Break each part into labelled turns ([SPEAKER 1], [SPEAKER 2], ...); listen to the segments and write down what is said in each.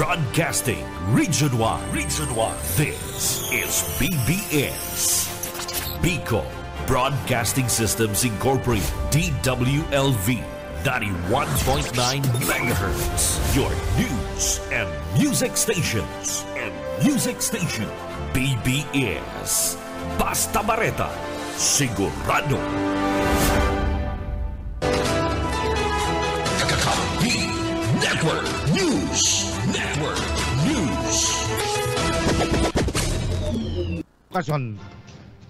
[SPEAKER 1] Broadcasting Region 1. Region 1. This is BBS. Bicol Broadcasting Systems Incorporated. DWLV 91.9 MHz. Your news and music stations. BBS. Basta Bareta. Sigurado. Network News.
[SPEAKER 2] Kason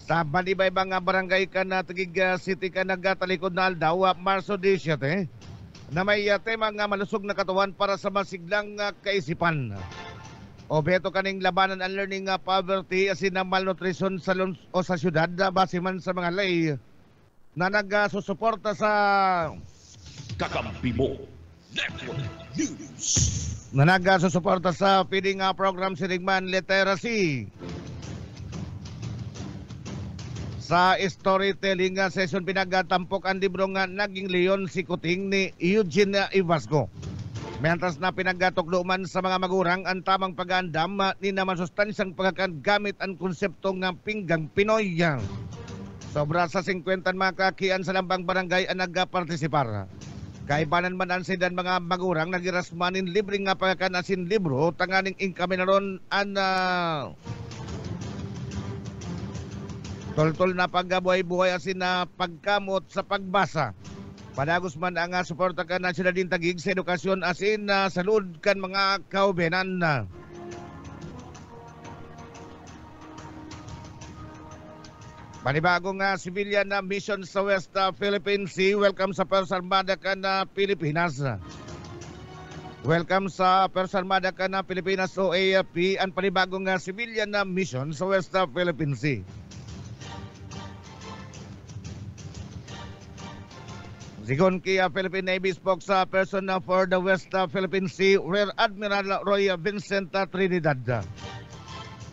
[SPEAKER 2] sa balibaybang nga barangay ka na Taguig City ka nagatalikod na aldaw Marso 17 na may tema nga malusog na katawan para sa masiglang kaisipan. Obeto kaning labanan ang learning poverty asin na malnutrition sa sa syudad base man sa mga lay na nagsusuporta sa
[SPEAKER 1] Kakampi mo Network News.
[SPEAKER 2] Na nagsusuporta sa feeding program Sirigman Literacy. Sa storytelling session pinagatampok ang libro nga Naging Leon si Kuting ni Eugene Ivasco. Mientras na pinaggatukluman sa mga magurang ang tamang pag-aandam ni naman sustansyang pagkagamit ang konsepto ng pinggang Pinoy. Sobra sa 50 mga kakian sa lambang barangay ang nagpartisipar. Kaibanan man ang sidan mga magurang nagirasmanin libreng nga pagkakanasin libro tanganing inkaminaron ang tol-tol na paggabuhay-buhay asin na pagkamot sa pagbasa. Padagos man ang suporta ka na sila din Taguig sa edukasyon asin na salud kan mga kaubenan. Panibagong civilian na mission sa West Philippine Sea. Welcome sa Persa Armada ka na Pilipinas. Welcome sa Persa Armada ka na Pilipinas o AFP. Ang panibagong civilian na mission sa West Philippine Sea. Sigon kay Philippine Navy spokesperson for the West Philippine Sea, Rear Admiral Roy Vincent Trinidad.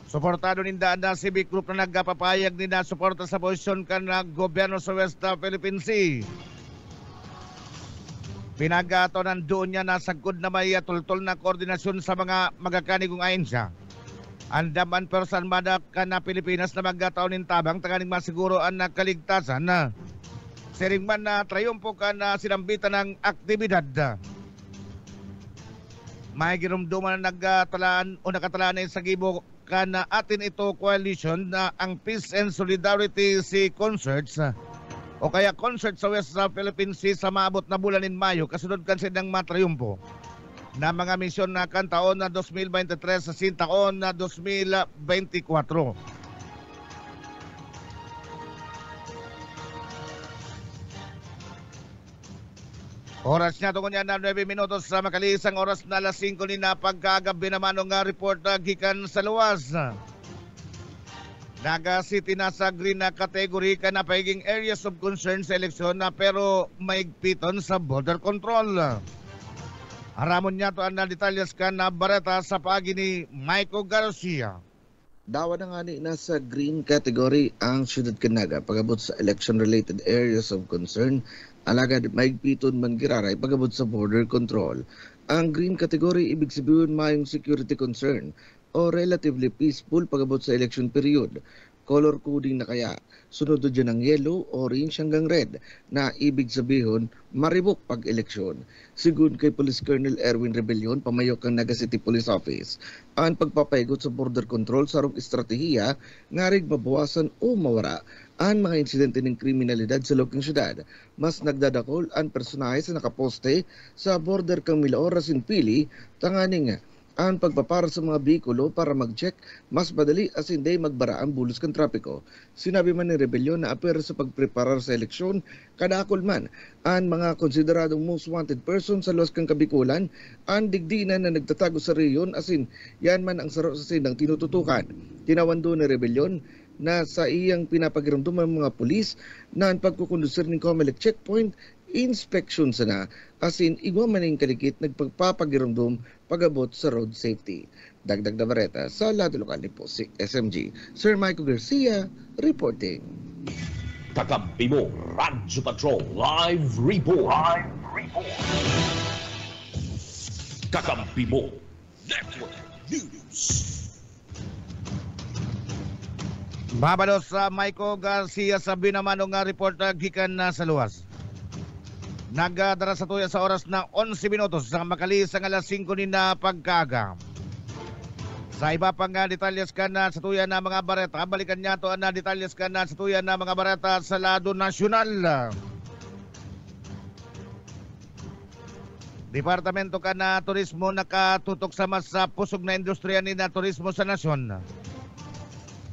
[SPEAKER 2] Suportado ninda na civic group na nagpapayag nina suporta sa posisyon kan gobyerno sa West Philippine Sea. Pinagatonan doon niya na sagkod na may tultol na koordinasyon sa mga magakanigong ahensya. Andaman Persa Armada ka na Pilipinas na magkataon ng tabang tanganing masiguro ang kaligtasan na Siringman na trayumpo ka na sinambitan ng aktibidad. May girumduman na nagtalaan o nakatalaan sa gibo ka na atin ito coalition na ang Peace and Solidarity Sea Concerts o kaya concert sa West Philippine Sea sa maabot na bulan in Mayo kasunod kan silang matrayumpo na mga misyon na kan taon na 2023 sa taon na 2024. Oras niya tungo niya na 9 minutos sa makalisang oras na alas 5 ni na pagkagabi naman ng report gikan sa luwas. Naga City na sa green na category ka na pagiging areas of concern sa eleksyon na pero maigpiton sa border control. Haramon niya to ang detalyas ka na bareta sa paagi ni Michael Garcia.
[SPEAKER 3] Dawa na nga ni nasa green category ang Syudad Canaga pagabot sa election-related areas of concern. Alagad maigpiton man giraray pagabot sa border control. Ang green category ibig sabihin mayong security concern o relatively peaceful pagabot sa election period. Color coding na kaya. Sunod dyan ng yellow, orange hanggang red na ibig sabihin maribok pag-eleksyon. Sigun kay Police Colonel Erwin Rebellion, pamayok ang Naga City Police Office. Ang pagpapaigot sa border control sarong estratehiya ngarig mabawasan o mawara ang mga insidente ng kriminalidad sa lokeng syudad. Mas nagdadakol ang personahe sa nakaposte sa border kang Milaoras in Pili, tanganing ang pagpapara sa mga bikulo para mag-check mas madali as hindi magbara ang bulos kan trapiko. Sinabi man ni Rebellion na apir sa pagpreparar sa eleksyon, kadakol man ang mga konsideradong most wanted person sa Los kang Kabikulan, ang digdinan na nagtatago sa reyon asin yan man ang saro sa sinang tinututukan. Tinawando ni Rebellion na sa iyang pinapagiramdum ng mga pulis na ang pagkukondusir ng COMELEC checkpoint inspection sana asin igwa maning kalikit nagpagpapagiramdum pagabot sa road safety. Dagdag na bareta sa lado lokal ni po si SMG. Sir Michael Garcia reporting.
[SPEAKER 1] Kakampi mo Radyo Patrol Live Report. Kakampi mo Network News.
[SPEAKER 2] Babalo sa Maiko Garcia sabi naman nga report gikan na sa luwas. Nagdara sa tuya sa oras na 11 minutos sa makalis ang alas 5 ni na pagkaga. Sa iba pang detalyes ka na sa tuya na mga bareta, balikan niya to na detalyes ka na sa tuya na mga bareta sa lado nasyonal. Departamento ka na Turismo nakatutok sa mas pusog na industriya ni na turismo sa nasyon.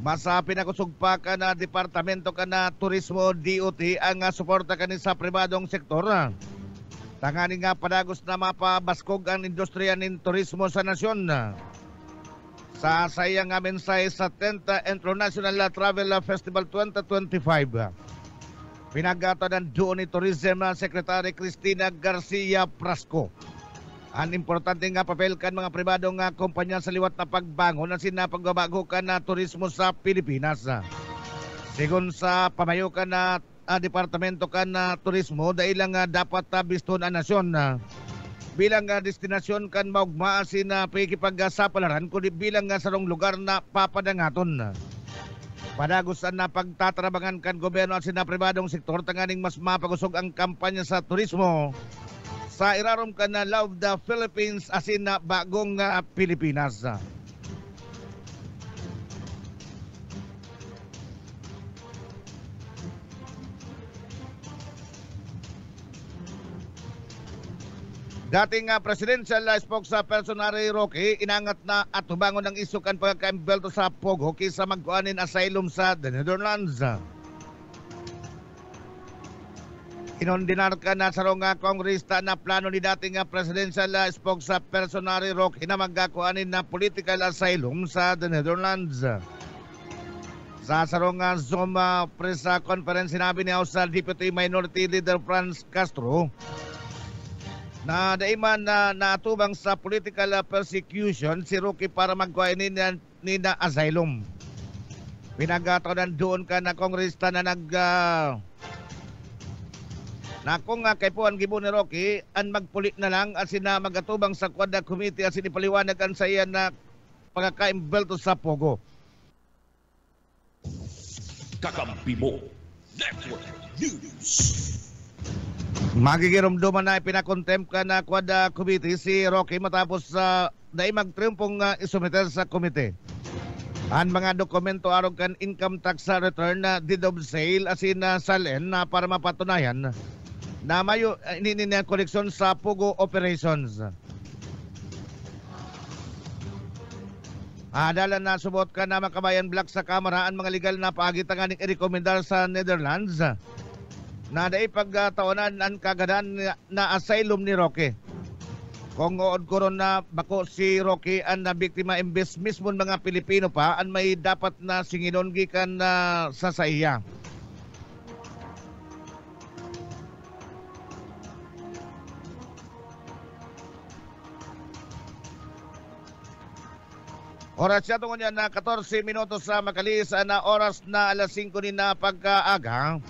[SPEAKER 2] Mas pinakusog pa ka na Departamento ka na Turismo DOT ang suporta kani sa pribadong sektor. Tangani nga padagos na mapabaskog ang industriya ng turismo sa nasyon. Sa sayang nga mensahe sa 10th International Travel Festival 2025. Pinagatanan doon ni Tourism Secretary Cristina Garcia Prasco. Ang importante nga papel kan mga pribadong kumpanya sa liwat na pagbangon na sinapagbabago kan na turismo sa Pilipinas. Sigon sa pamayo kan na Departamento kan na Turismo, dahil lang dapat biston ang nasyon bilang destinasyon kan maugmaasin na pakikipag-sapalaran kundi bilang sarong lugar na papadangaton. Padagusan na pagtatrabangan kan gobyerno at sinapribadong sektor tanganing mas mapagusog ang kampanya sa turismo sa irarom ka na Love the Philippines asin na bagong Pilipinas. Dating presidential spokesperson Ray Roque inangat na at tubangon ng isukan pagkaimbelto sa Pogo kaysa magkuanin asylum sa The Netherlands. Inondinar ka na sarong kongresta na plano ni dating presidential spokesperson Ray Roque na magkakuanin na political asylum sa The Netherlands. Sa sarong Zoom press conference sinabi ni House Deputy Minority Leader Franz Castro na daiman na natubang sa political persecution si Roque para magkuhainin ni na asylum. Pinagataon doon ka na kongresta na na kung kaipuan gibo ni Roque ang magpulit na lang asin na magatubang sa Quadra Committee asin ipaliwanag ang sa iya na pagkakaimbelto sa Pogo.
[SPEAKER 1] Kakampi mo Network News.
[SPEAKER 2] Magigirumduman na ipinakontempt ka na Quadra Committee si Roque matapos dahil magtriumpong isumiter sa komite. Ang mga dokumento arog kan income tax return na deed of sale asin salen na para mapatunayan na mayo ininina koleksyon sa Pogo operations. Adalan na subot ka na makabayan black sa kamera ang mga legal na paagitangan ng i-rekomendar sa Netherlands na dai pagtaonan ang kagadan na asylum ni Roque. Kung ood ko ron na bako si Roque ang nabiktima imbes mismo mga Pilipino pa ang may dapat na singinon gikan na sa iya. Oras siya tungo niya na 14 minutos sa makalis na oras na alas 5 ni na pagkaaga.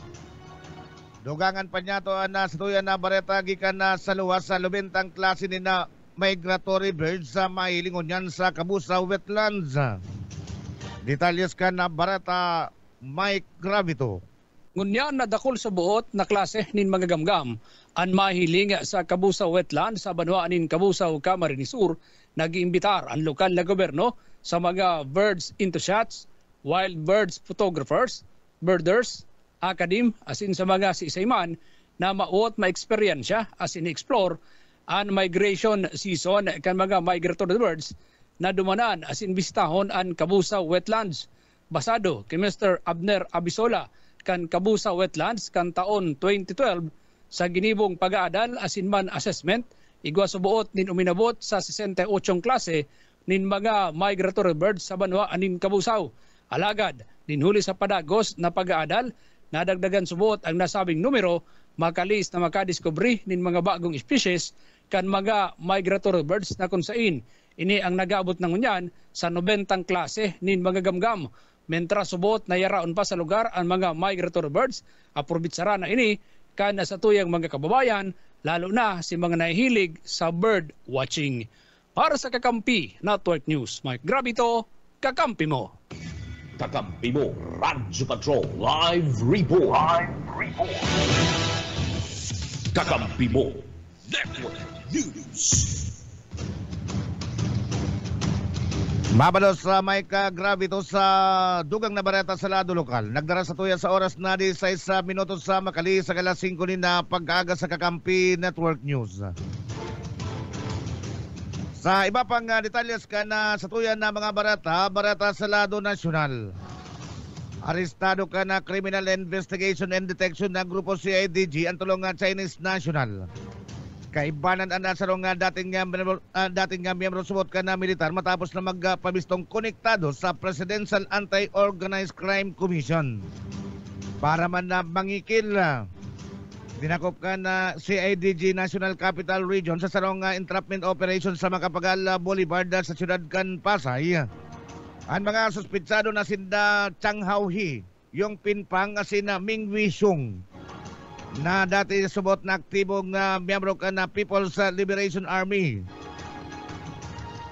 [SPEAKER 2] Dugangan pa niya to na sa tuyan na bareta gikan na sa luwas sa lubintang klase ni na migratory birds sa mahilingon yan sa Kabusaw Wetlands. Detalyes ka na bareta Mike Gravito.
[SPEAKER 4] Ngunyan na dakol sa buot na klase nin mga gamgam ang mahiling sa Kabusaw Wetlands sa banwaan nin Kabusaw, Camarines Sur nag-iimbitar ang lokal na gobyerno sa mga birds enthusiasts, wild birds photographers, birders, akadim asin sa mga sisayman na mauot ma-eksperyensya asin explore ang migration season kan mga migratory birds na dumanan asin bisitahon ang Kabusaw Wetlands. Basado kay Mr. Abner Abisola kan Kabusaw Wetlands kan taon 2012 sa ginibong pag-aadal asin man assessment igwa subuot nin uminabot sa 68 klase nin mga migratory birds sa banwa anin Kabusaw. Alagad nin huli sa padagos na pag-aadal nadagdagan subuot ang nasabing numero makalis na makadiskubre nin mga bagong species kan mga migratory birds na kung sain ini ang nag-aabot ng unyan sa 90 klase nin mga gamgam. Mentra subuot na yaraon pa sa lugar ang mga migratory birds apurbitsara na ini kan sa tuyang mga kababayan lalo na si mga nahihilig sa bird watching. Para sa Kakampi Network News, Mike Gravito, kakampi mo.
[SPEAKER 1] Kakampi mo, Radyo Patrol Live Report. Kakampi mo, Network News.
[SPEAKER 2] Mabalos sa Mike Gravito sa dugang na bareta sa lado lokal. Nagdara sa tuya sa oras na 16 minutos sa Makali sa alas 5 ni na pag-aaga sa Kakampi Network News. Sa iba pang detalyes ka na sa tuya na mga barata sa lado nasyonal. Arestado ka na Criminal Investigation and Detection ng Grupo CIDG ang tulong Chinese National. Kaibanan ang nasarong dating nga miyembro subot ka na militar matapos na magpabistong konektado sa Presidential Anti-Organized Crime Commission. Para man na mangikil, dinakop ka na CIDG National Capital Region sa sarong entrapment operation sa Macapagal Boulevard sa siyudad kan Pasay. Ang mga suspitsado na sinda Chang Hao-hee, yung pinpang sina Ming Wishung, na dati subot na aktibong miyembro ka na People's Liberation Army.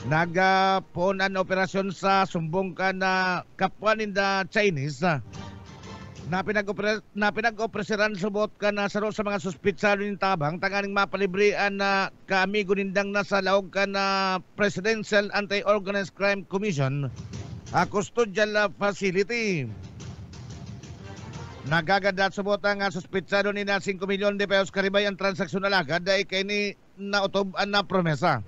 [SPEAKER 2] Nagpunan operasyon sa sumbong ka na kapwa ninda Chinese na pinag-operasyonan subot ka na saro sa mga suspitsado ng tabang tanganing mapalibrian na kaamigo nindang nasa laog ka na Presidential Anti-Organized Crime Commission custodial facility. Nagagandat subot ang suspitsado ni na 5 milyon de pesos karibay ang transaksyon na lagad dahil kay ni nautob na promesa.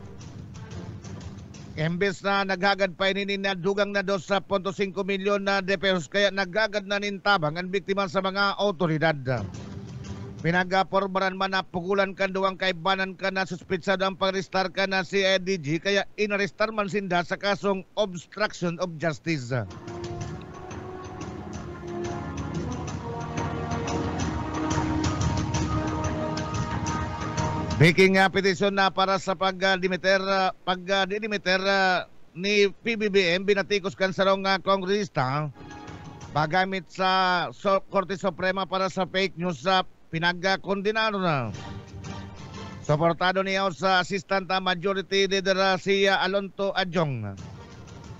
[SPEAKER 2] Imbes na naghagad pa ini na dugang na 2.5 milyon na de pesos kaya naghagad na nintabang ang biktima sa mga otoridad. Pinagaporbaran man na pugulan kan duwang kaibanan ka na suspitsado ang pag-restar ka na CIDG kaya inarestar man sinda sa kasong obstruction of justice. Making petition na para sa pag-dimiter ni PBBM binatikos kan sarong kongresista pagamit sa Korte Suprema para sa fake news sa pinagkondinado na. Suportado niya sa Assistant Majority Leader si Alonto Adjong.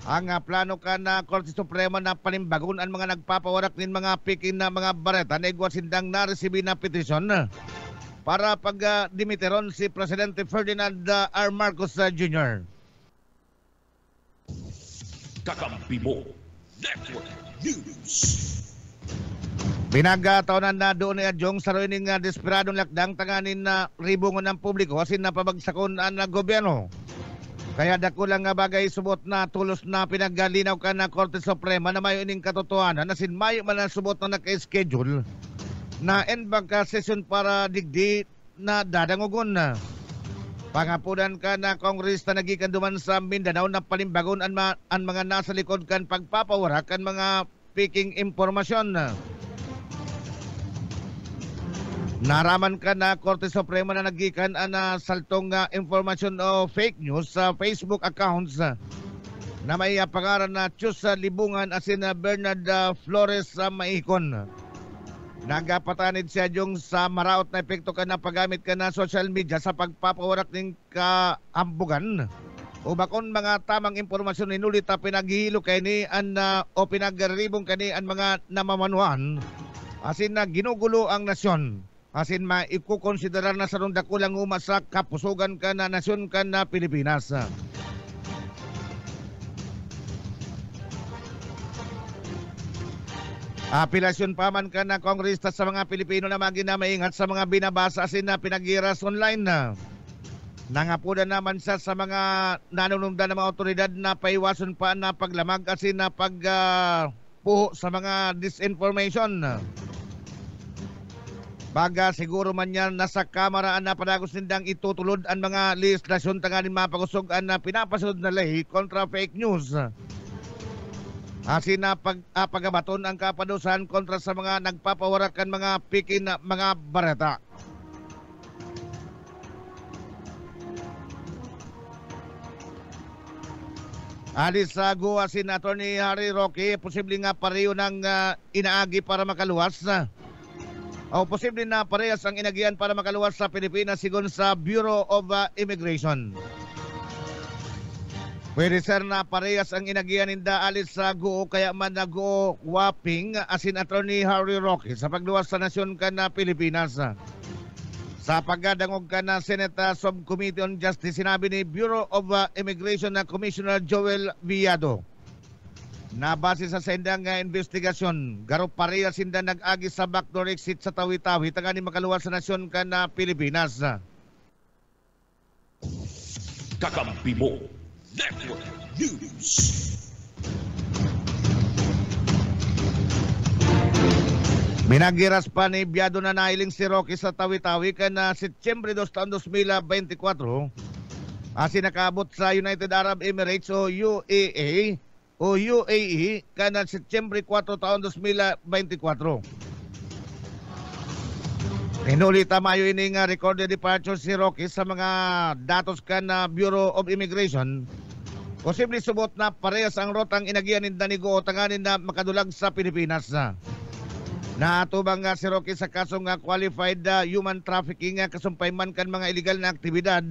[SPEAKER 2] Ang plano ka na Korte Suprema na palimbagon ang mga nagpapawarak nin mga pikin na mga bareta na igwasindang na-receive na petition para pag-dimiteron si Presidente Ferdinand R. Marcos Jr.
[SPEAKER 1] Kakampi mo, Network News.
[SPEAKER 2] Pinagataonan na doon ni Adjong sa ruining desperadong lakdang tanganin na ribungon ng publiko asin na pabagsakon ang gobyerno. Kaya dako lang nga bagay subot na tulos na pinaggalinaw ka na Korte Suprema na mayo ining katotohanan asin mayo man ang subot na naka-schedule na end-bank session para digdi na dadangugon na. Pangapunan ka na Kongres na nagikan duman sa Mindanao na palimbagon ang mga nasa likod kan pagpapawarak kan mga peking impormasyon. Naraman ka na Korte Suprema na nagikan ang saltong informasyon o fake news sa Facebook accounts na may pangaran na Chus Libungan asin Bernard Flores sa Maikon. Nagapatanid siya yung sa maraot na epekto ka na paggamit ka na social media sa pagpapawarak ng kaambugan. O bakon mga tamang impormasyon inulita pinaghihilo kay ni o pinaggaribong kani ang mga namamanuan. Asin na ginugulo ang nasyon. Asin maikukonsiderar na sa dakulang uma sa kapusugan ka na nasyon ka na Pilipinas. Apelasyon pa man ka na kongresta sa mga Pilipino na maginaingat sa mga binabasa asin na pinaggiras online na. Nangapuda naman siya sa mga nanunungdan ng mga otoridad na paiwason pa na paglamag asin na pagpuho sa mga disinformation. Baga siguro man yan nasa kamaraan na padagos nindang itutulod ang mga legislasyon tanganin mapagusog ang pinapasunod na lay kontra fake news. Asin na pagabaton ang kapadusan kontra sa mga nagpapawarakan mga pikin na mga bareta. Alis sa Goa si Attorney Harry Roque, posible nga pareho ng inaagi para makaluwas. O posible na parehas ang inagian para makaluwas sa Pilipinas sigon sa Bureau of Immigration. Pwede sir na parehas ang inagian ninda alis sa guo kaya man naguo waping asin Attorney Harry Roque sa pagluwas sa nasyon ka na Pilipinas. Sa pagdangog ka na Senate Subcommittee on Justice, sinabi ni Bureau of Immigration na Commissioner Joel Villado na base sa sendang investigasyon, garo pareha sinda nag-agi sa backdoor exit sa Tawi-Tawi tangani makaluwas sa nasyon ka na Pilipinas.
[SPEAKER 1] Kakampi mo. Network News.
[SPEAKER 2] Minagiras pa ni Biado na nahiling si Roque sa Tawi-Tawi ka na Setyembre 2, taon 2024 asin nakaabot sa United Arab Emirates o UAE ka na Setyembre 4, taon 2024. Inulita mayo ini nga recorded departure si Roque sa mga datos ka na Bureau of Immigration. Posible subot na parehas ang rotang inagian ni Danigo o tanganin na makadulag sa Pilipinas. Naatubang nga si Roque sa kaso nga qualified human trafficking nga kasumpay man kan mga illegal na aktibidad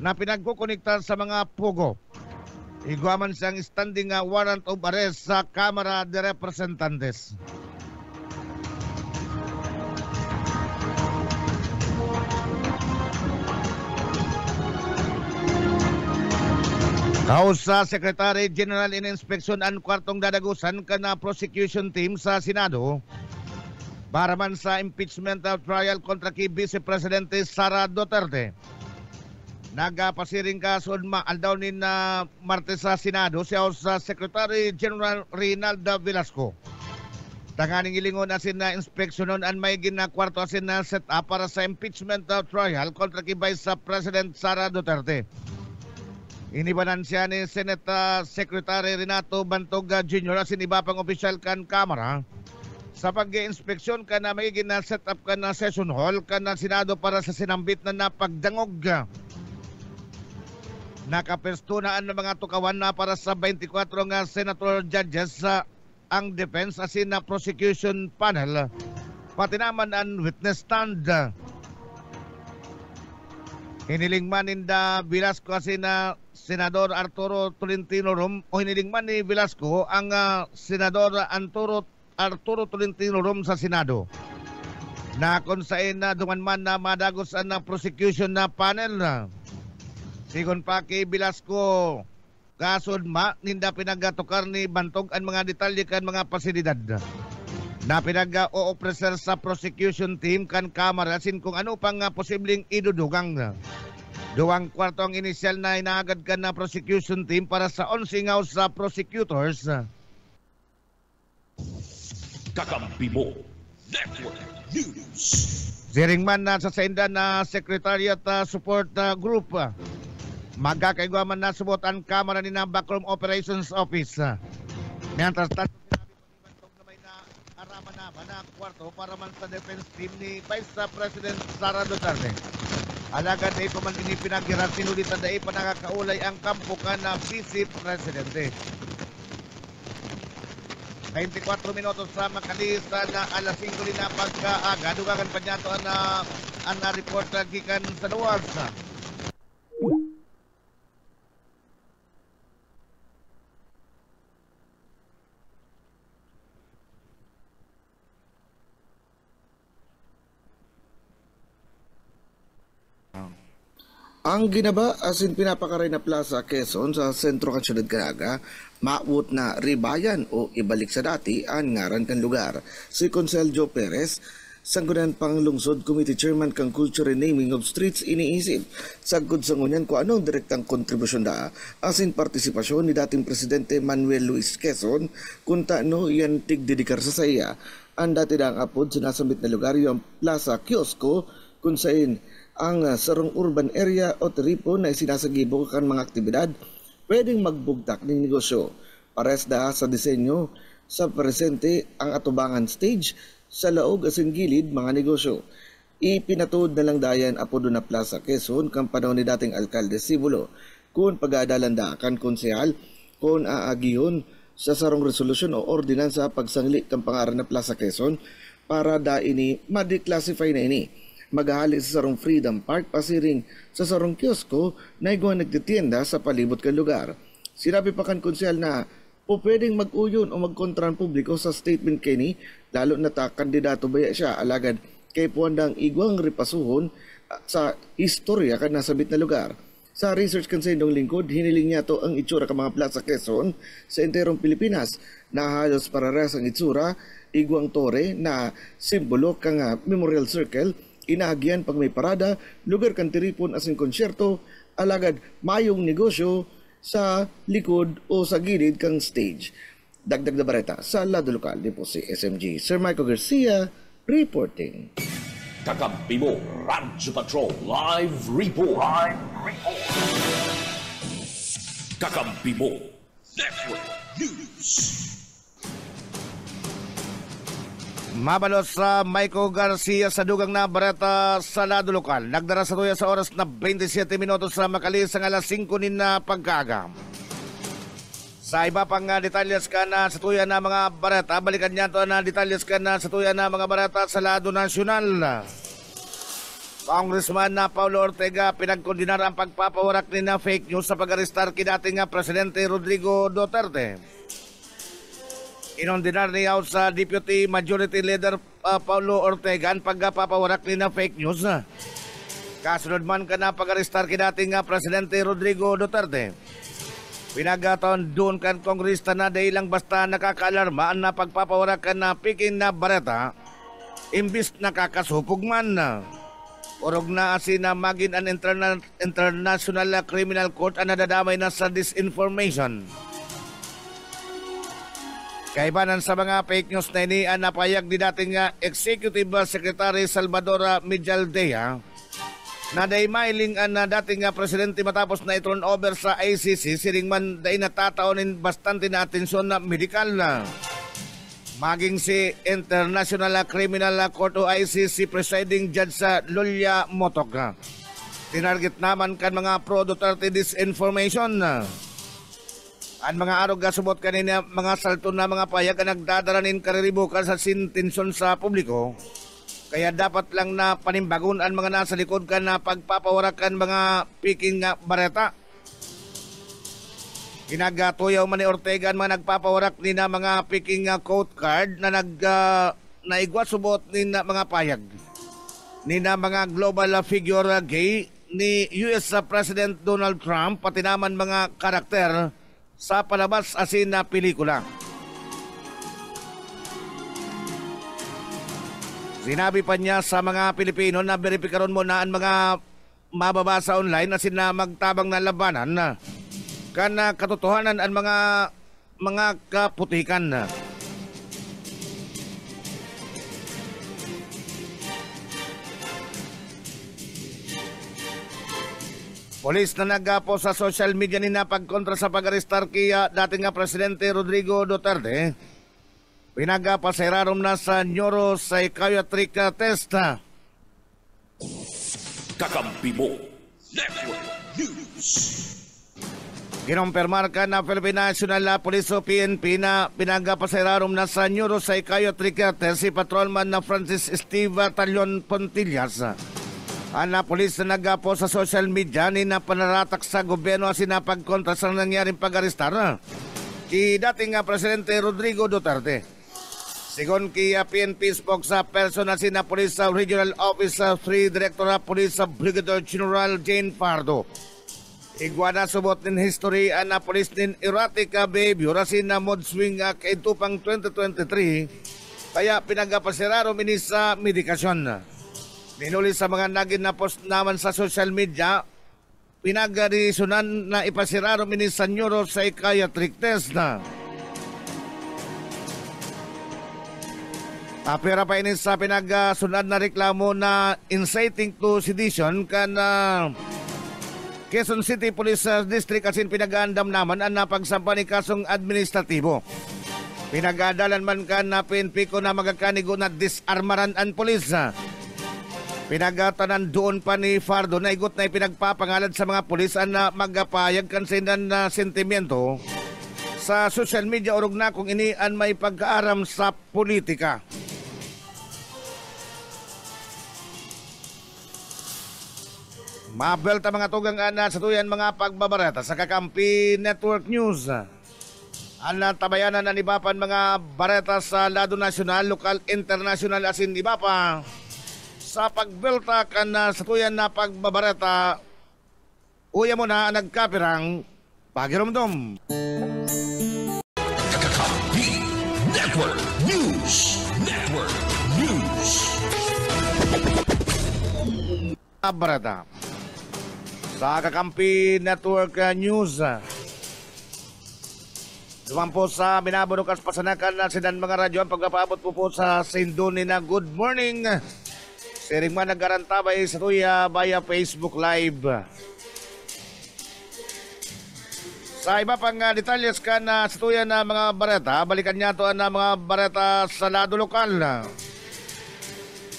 [SPEAKER 2] na pinagkukonekta sa mga pugo. Iguaman siyang standing warrant of arrest sa Kamara de Representantes. Kausa Secretary General in Inspection ang kwartong dadagusan ka na prosecution team sa Senado para man sa impeachment trial kontra kay Vice Presidente Sara Duterte. Nagapasiring kason maaldaw ni na Martes sa Senado siya sa Secretary General Reynaldo Velasco. Tanganing ilingon asin na inspeksyonon ang may ginakwarto asin na set up para sa impeachment trial kontra kay Vice President Sara Duterte. Inibanan siya ni Senate Secretary Renato Bantoga Jr. asin iba pang opisyal kan Kamara sa pag-inspeksyon ka na may gina-set up ka na session hall ka na Senado para sa sinambit na napagdangog. Nakapestunaan ng mga tukawan na para sa 24 nga senator judges sa ang defense asin na prosecution panel pati naman ang witness stand. Hinilingman ninda Velasco asin na Senador Arturo Tolentino Rom o hinilingman ni Velasco ang Senador Arturo Tolentino Rom sa Senado na kung saan na dumanman na madagos ang prosecution na panel. Sigon pa kay Velasco kasod ninda pinagatukar ni Bantog ang mga detalye kan mga pasilidad na pinag-o-officer sa prosecution team kan Kamara sin kung ano pang posibleng idudugang. Duwang kwarto ang inisyal na inaagad ka na prosecution team para sa 11 house sa prosecutors.
[SPEAKER 1] Kakampi mo. Network News.
[SPEAKER 2] Siringman na sa senda na Secretariat Support Group. Magkakaigwaman na subot ang Kamara ni na Backroom Operations Office. Mientras tanto sinabi ko ni Bantog na may naaraman na kwarto para man sa defense team ni Vice President Sara Duterte. Alagad na ito man pinagirap sinulitan na ipa nakakaulay ang kampo ka na Vice Presidente. 24 minutos sa makalista na alas 5 din na pagkaaga. Dugagan pa niya ito ang report gikan sa luwas.
[SPEAKER 3] Ang ginaba asin pinapakaray na Plaza Quezon sa sentro kan Syudad Caraga, maawot na ribayan o ibalik sa dati ang ngaran kan lugar. Si Consel Joe Perez, Sanggunan Panglungsod Committee Chairman kang Culture and Naming of Streets iniisip sagod sa ngunyan kung anong direktang kontribusyon da asin partisipasyon ni dating Presidente Manuel Luis Quezon kung taano yan tigdedikar sa saya. Ang dati daang apod sinasambit na lugar yung Plaza Kiosco kung saan ang sarong urban area o tripo na isinasagibok kan mga aktibidad pwedeng magbugtak ng negosyo. Pares da sa disenyo sa presente ang atubangan stage sa laog asin gilid mga negosyo. Ipinatuod na lang dayan apodo na Plaza Quezon kang panahon ni dating Alkalde Sibulo kung pag-aadalan da kan konsehal kung aagihon sa sarong resolusyon o ordinansa pagsangli kang pangaran na Plaza Quezon para da ini ma-declassify na ini. Maghahali sa sarong Freedom Park pasiring sa sarong kiosko na igwa nagtitienda sa palibot kan lugar. Sinabi pa kan konsehal na po pwedeng mag-uyon o magkontra ang publiko sa statement kini, lalo na ta kandidato baya siya alagad kay puandang igwang repasuhon sa istorya kan nasabit na lugar. Sa research kan sa indong lingkod, hiniling niya to ang itsura ka mga plaza Quezon sa enterong Pilipinas na halos parehas ang itsura, igwang tore na simbolo kang memorial circle, inaagyan pag may parada, lugar kan tiripon asin konsyerto, alagad mayong negosyo sa likod o sa gilid kang stage. Dagdag na bareta sa lado lokal, di po si SMG Sir Michael Garcia reporting.
[SPEAKER 1] Kakampi mo, Radyo Patrol Live Report. Kakampi mo, Network News.
[SPEAKER 2] Mabalos sa Michael Garcia sa dugang na bareta sa lado lokal. Nagdara sa tuya sa oras na 27 minutos sa makalis ang alas 5 na pagkaga. Sa iba pang detalyes ka na sa tuya na mga bareta, balikan niya to na detalyes ka na sa tuya na mga bareta sa lado nasyonal. Congressman na Paulo Ortega pinagkondinar ang pagpapawarak ni na fake news sa pag-arestar kinating Presidente Rodrigo Duterte. Inondinar niya sa Deputy Majority Leader Paulo Ortega ang pagpapawarak ni na fake news. Kasunod man ka na pag-arestar kinating Presidente Rodrigo Duterte. Pinagataon doon kan kongrista na dahil lang basta nakakaalarma ang pagpapawarak na pikin na bareta imbis nakakasupog man. Orog na asin na maging an international criminal court ang nadadamay na sa disinformation. Kaibanan sa mga fake news na ini ang napayag ni dating Executive Secretary Salvador Mijaldea na day mailing ang dating presidente matapos na i-turn over sa ICC siring man day natataonin bastante na atensyon na medikal na. Maging si International Criminal Court o ICC Presiding Judge sa Lulia Motok. Tinarget naman kan mga pro-Duterte disinformation. Ang mga arog subot kanina mga salton na mga payag ang nagdadaranin kariribukan sa sintensyon sa publiko. Kaya dapat lang na panimbagon ang mga nasa likod ka na pagpapawarakan mga piking bareta. Ginagatuyaw man ni Ortega ang mga nagpapawarak ni na mga piking quote card na naigwa subot ni na mga payag. Ni na mga global figure gay ni US President Donald Trump pati naman mga karakter sa palabas asin na pelikula. Sinabi pa niya sa mga Pilipino na beripikaron mo na ang mga mababasa online asin na magtabang na labanan na kana katotohanan ang mga kaputikan na. Polis na nagapo sa social media ni na pagkontra sa pag-arestar kaya dating Presidente Rodrigo Duterte. Pinagapaserarom na sa neuropsychiatric test.
[SPEAKER 1] Kakampi mo, Network News.
[SPEAKER 2] Kinumpirmar ka na Philippine National Police o PNP na pinagapaserarom na sa neuropsychiatric test si Patrolman na Francis Steve Talion Pontillas. Ang polis na nagapo sa social media ni na panaratak sa gobyerno sinapag kontra sa nangyaring pag-arestar ki dating Presidente Rodrigo Duterte. Sigon ki PNP spokesperson na sina Police Regional Office 3 Director Police Brigadier General Jane Pardo. Igwana subot nin history na polis nin erratic behavior asin na mood swing kaitupang 2023 kaya pinagapasiraro minis sa medikasyon. Minuli sa mga naging na post naman sa social media pinagarisonan na ipasiraro minis sa neuropsychiatric test na. Pera pa inis sa pinagsunad na reklamo na inciting to sedition kan Quezon City Police District asin pinag-aandam naman ang napagsampa ni kasong administratibo. Pinag-adalan man ka na PNP ko na magkakanigo na disarmaran ang polis. Pinagatanan doon pa ni Fardo na igot na ipinagpapangalan sa mga polis na magpapayag kansinan na sentimiento sa social media orog na kung inian may pagkaaram sa politika. Mabelta mga tugang ana sa tuyan mga pagbabareta sa Kakampi Network News. Ang tabayanan na nibapan mga bareta sa lado nasyonal, lokal, international asin iba pa. Sa pagbelta kan sa tuyan na pagbabareta, uya mo na nagkapirang pagirumdum.
[SPEAKER 1] Kakampi Network News. Network News.
[SPEAKER 2] Bareta sa Kakampi Network News. Lumampo sa binabunukas pasanakan na sinan mga radyo ang pagpapaabot po sa Sinduni na good morning. Siring man nagarantabay sa tuya via Facebook Live. Sa iba pang detalyes ka na sa tuya na mga bareta, balikan niya to na mga bareta sa lado lokal.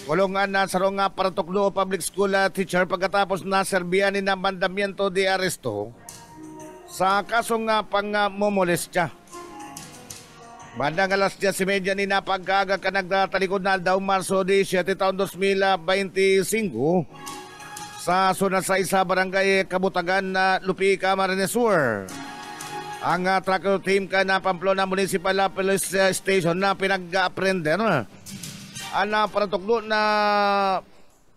[SPEAKER 2] Kulungan na sarong Paratuklo Public School teacher pagkatapos na serbiyanin ng mandamiento de aresto sa kasong pang-momolestya. Bandang alas 10:30 ni napagkaga ka nagtatalikod na daw Marso 17 taon 2025 sa sunod sa isa barangay Kabutagan na Lupi, Camarines Sur. Ang tracker team ka na Pamplona Municipal Police Station na pinag-aprender ang Paratuklo na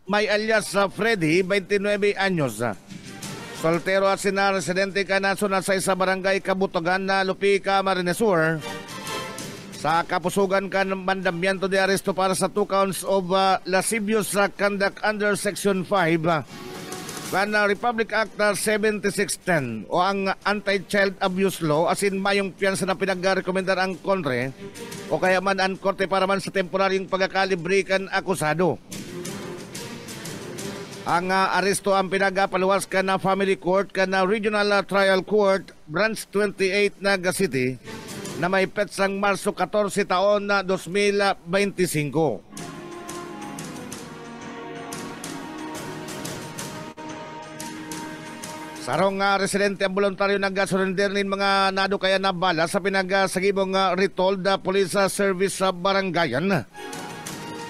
[SPEAKER 2] may alias Freddy, 29 anyos. Soltero at sina residente ka na sunod sa isa barangay Kabutagan na Lupi, Camarines Sur. Sa kapusugan ka ng mandamiento de aresto para sa 2 counts of lascivious conduct under Section 5 kan Republic Act 7610 o ang Anti-Child Abuse Law asin mayong piyansa na pinag-rekomendar ang konre o kaya man ang korte para man sa temporaryong pagkakalibre kan akusado. Ang aresto ang pinagapaluwas ka na Family Court ka na Regional Trial Court Branch 28 Naga City na may petsang Marso 14 taon na 2025. Sarong residente ang voluntaryo nag-surrender nin mga nado kaya na bala sa pinagasagibong Retold Police Service sa Barangayan.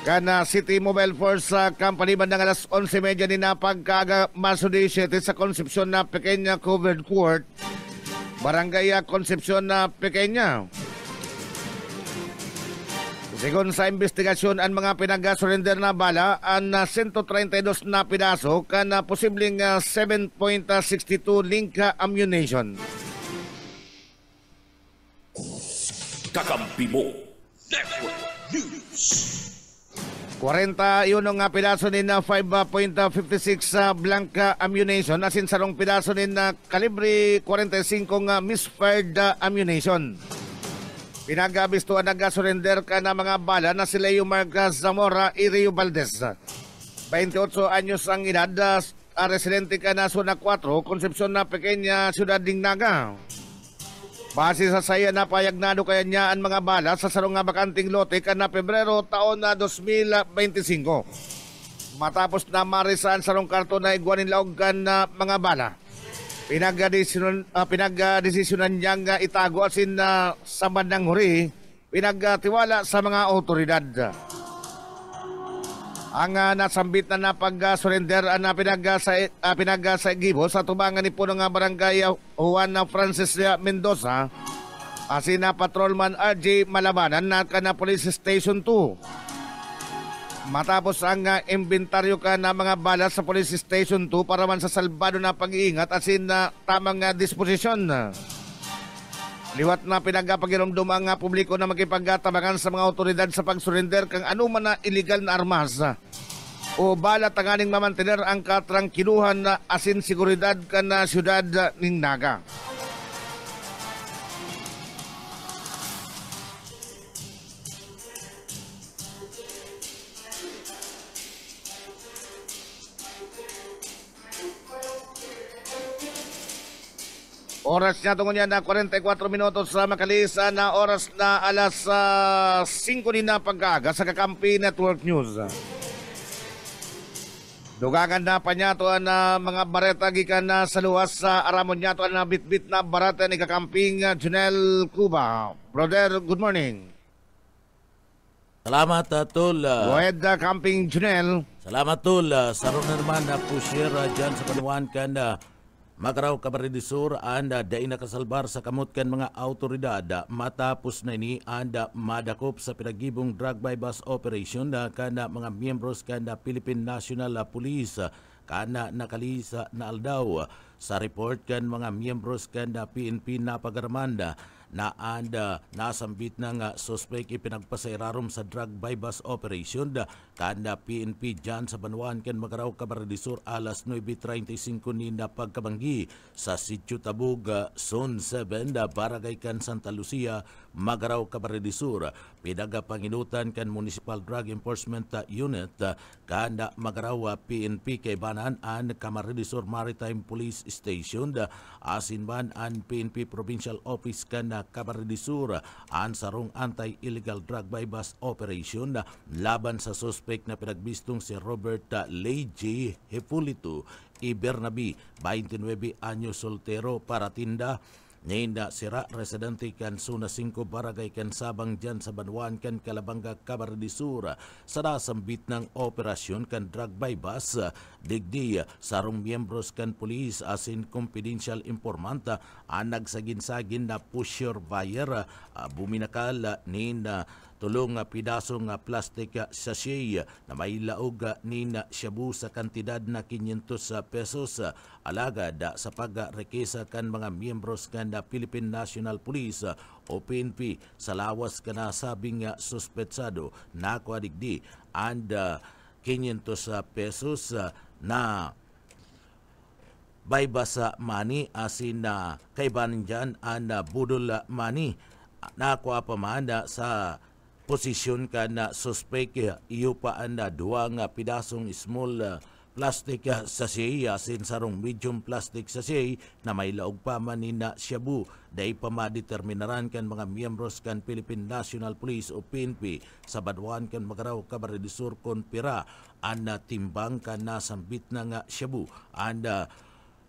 [SPEAKER 2] Kana City Mobile Force Company bandang alas 11:30 ni napagkaga Marso 17 sa Concepcion na Pequeña Covered Court, Barangay Concepcion na Pequeña. Sigon sa investigasyon, ang mga pinag-surrender na bala ang 132 na pidaso kan posibleng 7.62 link ammunition.
[SPEAKER 1] Kakampi mo Network News.
[SPEAKER 2] 41 nga pidaso ni na 5.56 blank ammunition asin sarong pidaso ni na kalibre 45 nga misfired ammunition. Pinag-abistuan nag-surrender ka na mga bala na si Leo Marcas Zamora Irio Valdez. 28 anyos ang edad, residente ka na Zona 4, Concepcion na Pequeña, Ciudad Dignaga. Base sa saya na payagnado kaya niya ang mga bala sa sarong nga bakanting lote ka na Pebrero taon na 2025. Matapos na marisan sarong karton na iguanin laog ka na mga bala. Pinagdesisyonan niyang itago asin sa bandang huri, pinagtiwala sa mga otoridad. Ang nasambit na napag-surrender na pinagsagibo sa tubangan ni punong barangay Juan Francis Mendoza asin na Patrolman RJ Malabanan na kana Police Station 2. Matapos ang inventaryo ka na mga bala sa Police Station 2 para man sa salbado na pag-iingat asin na tamang disposisyon. Liwat na pinagpagirumdum ang publiko na makipagtabangan sa mga otoridad sa pag-surrender kang anuman na illegal na armas o bala tanganing mamantener ang katrangkiluhan na asin seguridad ka na siyudad ning Naga. Oras niya tungo niya na 44 minutos sa makalisa na oras na alas 5 din na pagkaga sa Kakampi Network News. Dugangan na pa niya to na mga bareta gikan na sa luwas sa aramon niya to na bitbit na barata ni Kakamping Junel Cuba. Brother, good morning.
[SPEAKER 5] Salamat, Tol.
[SPEAKER 2] Go ahead, Kakamping Junel.
[SPEAKER 5] Salamat tol. Saron na naman na pusher dyan sa panuan kan Magaraw Camarines-Sur anda dai nakasalbar sa kamot kan mga autoridad matapos na ini anda madakop sa pinagibong drug by bus operation kana mga miyembros kana Philippine National Police kana nakalisa na aldaw sa report kan mga miyembros kana PNP na pagaramanda na anda nasambit na nga suspect ipinagpasairarom sa drug by bus operation kanda PNP dyan sa Banuan kan Magaraw Camarines-Sur alas 9:35 ni na pagkabanggi sa Sitio Tabug, Zone 7, Barangay kan Santa Lucia, Magaraw Camarines-Sur. Pinagapanginutan kan Municipal Drug Enforcement Unit kanda Magaraw PNP kay banan an Camarines-Sur Maritime Police Station asin man an PNP Provincial Office kan Camarines-Sur an sarong anti-illegal drug by bus operation laban sa suspect na pinagbistong si Robert Leiji Hipulito Ibernabi, 29 anyos, soltero, para tinda Ngayon sira residente kan Suna 5 Barangay kan Sabang dyan sa Banuan kan Calabanga Camarines-Sur sa nasambit ng operasyon kan drug by bus digdi sarong miyembros kan pulis asin confidential informant ang nagsagin-sagin na pusher buyer buminakal nin tulong pidasong plastic sachet na may laog ni shabu sa kantidad na 500 pesos alagad sa pagrekisa kan mga miyembros kan Philippine National Police o PNP sa lawas ka na sabing suspetsado na kuadigdi and 500 pesos na baybasa money asin na kaibanin dyan ang budol money na kuapamanda sa posisyon ka na suspect iyo pa anda duwang pidasong small plastic sachet asin sarong medium plastic sachet na may laog pa man ni na shabu dahil pa madeterminaran kan mga miyembros kan Philippine National Police o PNP sa Banuan kan Magaraw Camarines-Sur kon pira an timbang kan nasambit na nga shabu and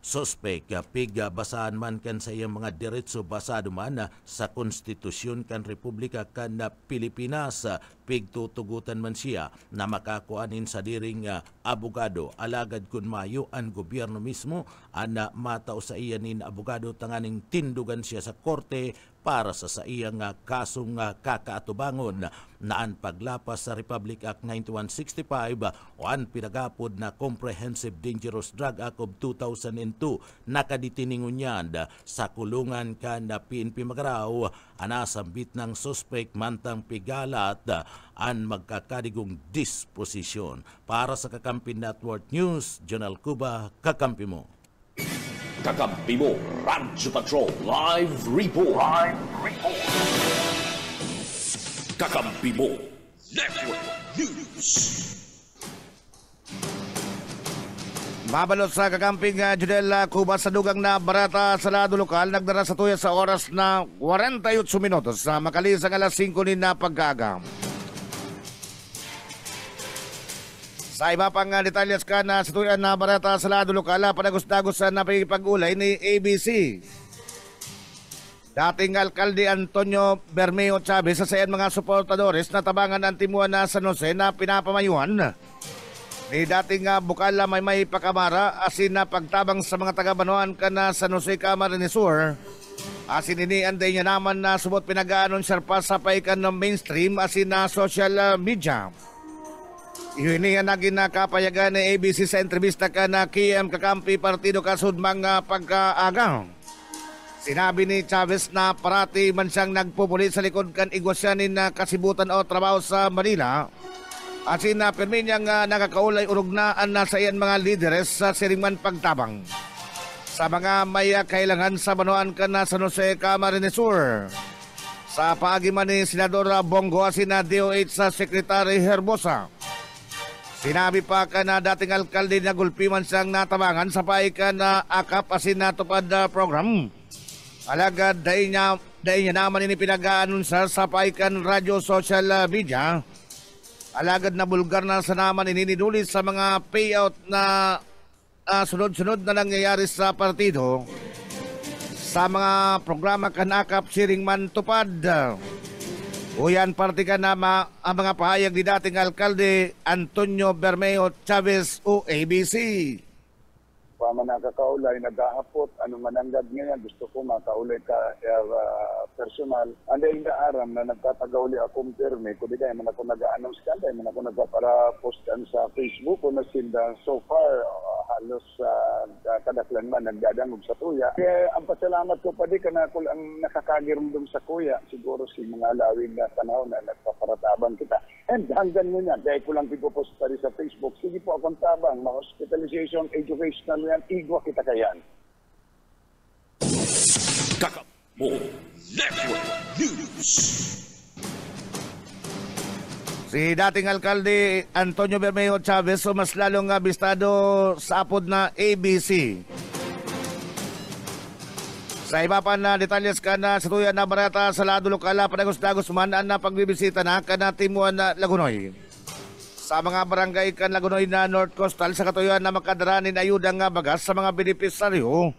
[SPEAKER 5] suspect piga basahan man kan sa iyang mga diretso basado man sa konstitusyon kan Republika kan Pilipinas pigtutugutan man siya na makakuanin sa diring abogado alagad kun mayo ang gobyerno mismo ana matao sa iya nin abogado tanganing tindugan siya sa korte para sa iyang kasong kakaatubangon na ang paglapas sa Republic Act 9165 o ang pinagapod na Comprehensive Dangerous Drug Act of 2002 nakaditiningon yan sa kulungan kan PNP Magaraw anasambit ng suspect mantang pigalat ang magkakadigong disposisyon. Para sa Kakampi Network News, Jonal Cuba, Kakampi mo.
[SPEAKER 1] Kakampi mo, Radyo Patrol, Live Report. Kakampi mo, Network News.
[SPEAKER 2] Mabalot sa kakamping Judel Cuba sa dugang na barata sa lado lokal nagdara sa tuya sa oras na 48 minutos sa makalisang alas 5 ni na pagkagam. Sa iba pang detalyas ka na sa tuya na barata sa lado lokal panagos-dagos na pag-ulay ni ABC. Dating alkalde Antonio Bermeo Chavez sa sayan mga suportadores na tabangan ang timuan na San Jose na pinapamayuhan ni dating bukal may pakamara asin na pagtabang sa mga taga-Banuan ka na San Jose Camarines-Sur. Asin ini anday niya naman na subot pinag-aanonsar pa sa paikan ng mainstream asin na social media. Iyon niya naging nakapayagan ni ABC sa entrevista ka na KM Kakampi Partido Kasud mga pagkaagang. Sinabi ni Chavez na parati man siyang nagpupulit sa likod kan igwasyanin na kasibutan o trabaho sa Manila. Asin na permi niyang nakakaulay urugnaan na sa iyan mga lideres sa siringman pagtabang sa mga may kailangan sa Banuan ka na San Jose Camarines-Sur. Sa paagiman ni Senador Bongo asin na DOH sa Secretary Herbosa. Sinabi pa ka na dating alkalde na gulpiman siyang natabangan sa paikan na akap asin natupad program. Alagad dahil niya naman ini pinag-aanunsar sa paikan radyo social media. Alagad na bulgar na sa naman ininulis sa mga payout na sunod-sunod na nangyayari sa partido sa mga programa kanakap siring man tupad. Uyan parte ka na ang mga pahayag ni dating alkalde Antonio Bermeo Chavez o ABC.
[SPEAKER 6] Man nakakaulay, nagahapot, ano mananggad ngayon, gusto ko makaulay ka personal. Ano yung naaram na nagtatagauli akong perme, kung di kaya man ako nag-announce ka, dahil man ako nagpapara-postan sa Facebook o nasinda so far, halos kadaklan man nagdadangog sa tuya. Kaya ang pasalamat ko pa di ka na ako ang nakakagirumdum sa kuya, siguro si mga lawing na panahon na nagpaparatabang kita. And hanggang ngayon, dahil ko lang pipopost pa rin sa Facebook, sige po akong tabang, ma-hospitalization, educational yan, igwa kita kayan.
[SPEAKER 1] Takbo Network News.
[SPEAKER 2] Si dating alkalde Antonio Bermeo Chavez o mas lalong abistado sa apod na ABC. Sa iba pa na detalyes ka na sa tuyan na barata sa lado lokal panagos-dagos man na pagbibisita na ka na Timuan na Lagunoy. Sa mga barangay kan Lagunoy na North Coastal sa katuyan na makadaranin ayudang bagas sa mga benepisaryo.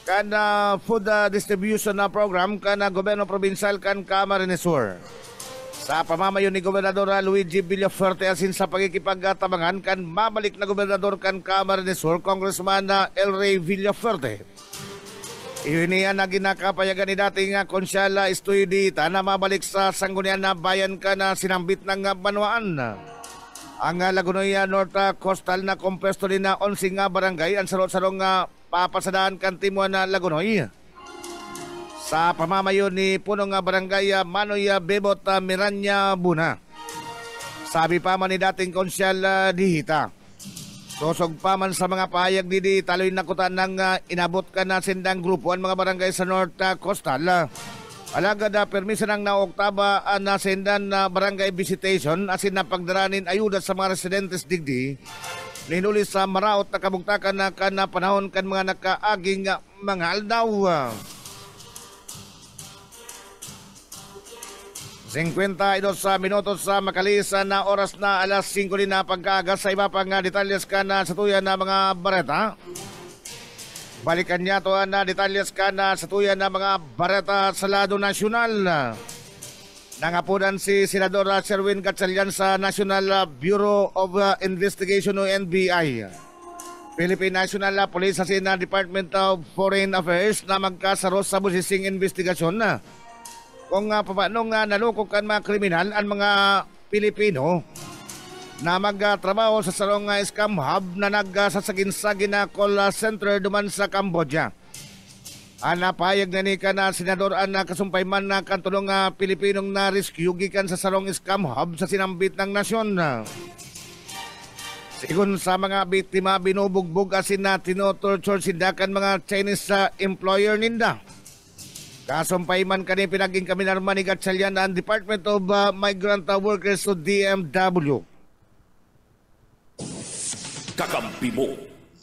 [SPEAKER 2] Kana food distribution na program kana gobyerno provincial kan Camarines Sur. Sa pamamayon ni Gobernador Luigi Villafuerte asin sa pagkikipagtabangan kan mabalik na Gobernador kan Camarines Sur Congressman El Rey Villafuerte. Iyon niya na ginakapayagan ni dating konsyala Estudita na mabalik sa sanggunian na bayan ka na sinambit ng Banwaan. Ang Lagunoy North Coastal na kompesto din na 11 barangay ang sarong-sarong papasadaan kan Timuan na Lagunoy. Sa pamamayon ni punong barangay Manoy Bebot Miranya Buna. Sabi pa man ni dating konsyal Dihita. Susog pa man sa mga pahayag di taloy na kutan ng inabot ka na sindang grupo ang mga barangay sa North Coastal. Alagad permiso ng naoktaba na sindan na barangay visitation asin na pagdaranin ayuda sa mga residentes digdi. Linuli sa maraot na kabugtakan na panahon kan mga nakaaging mga aldaw. 52 minutos sa makalisan na oras na alas 5 din na pagkaaga sa iba pang detalyes ka na sa tuyan na mga bareta. Balikan niya to na detalyes ka na sa tuyan na mga bareta sa lado nasyonal. Nangapunan si Senador Sherwin Gatchalian sa National Bureau of Investigation o NBI. Philippine National Police asin na Department of Foreign Affairs na magkasaro sa busising investigasyon na kung paano nalukok ang mga kriminal ang mga Pilipino na magtrabaho sa sarong scam hub na nagsasagin-sagin na call center duman sa Cambodia. Ang napayag na ni ka na senador ang kasumpayman na kantulong Pilipinong na rescue gikan sa sarong scam hub sa sinambit ng nasyon. Sigun sa mga biktima binubugbog asin na tinotorture sindakan mga Chinese employer ninda. Kasumpay man kani pinaging kami narman ni Gatchalian ang Department of Migrant Workers o DMW.
[SPEAKER 1] Kakampi mo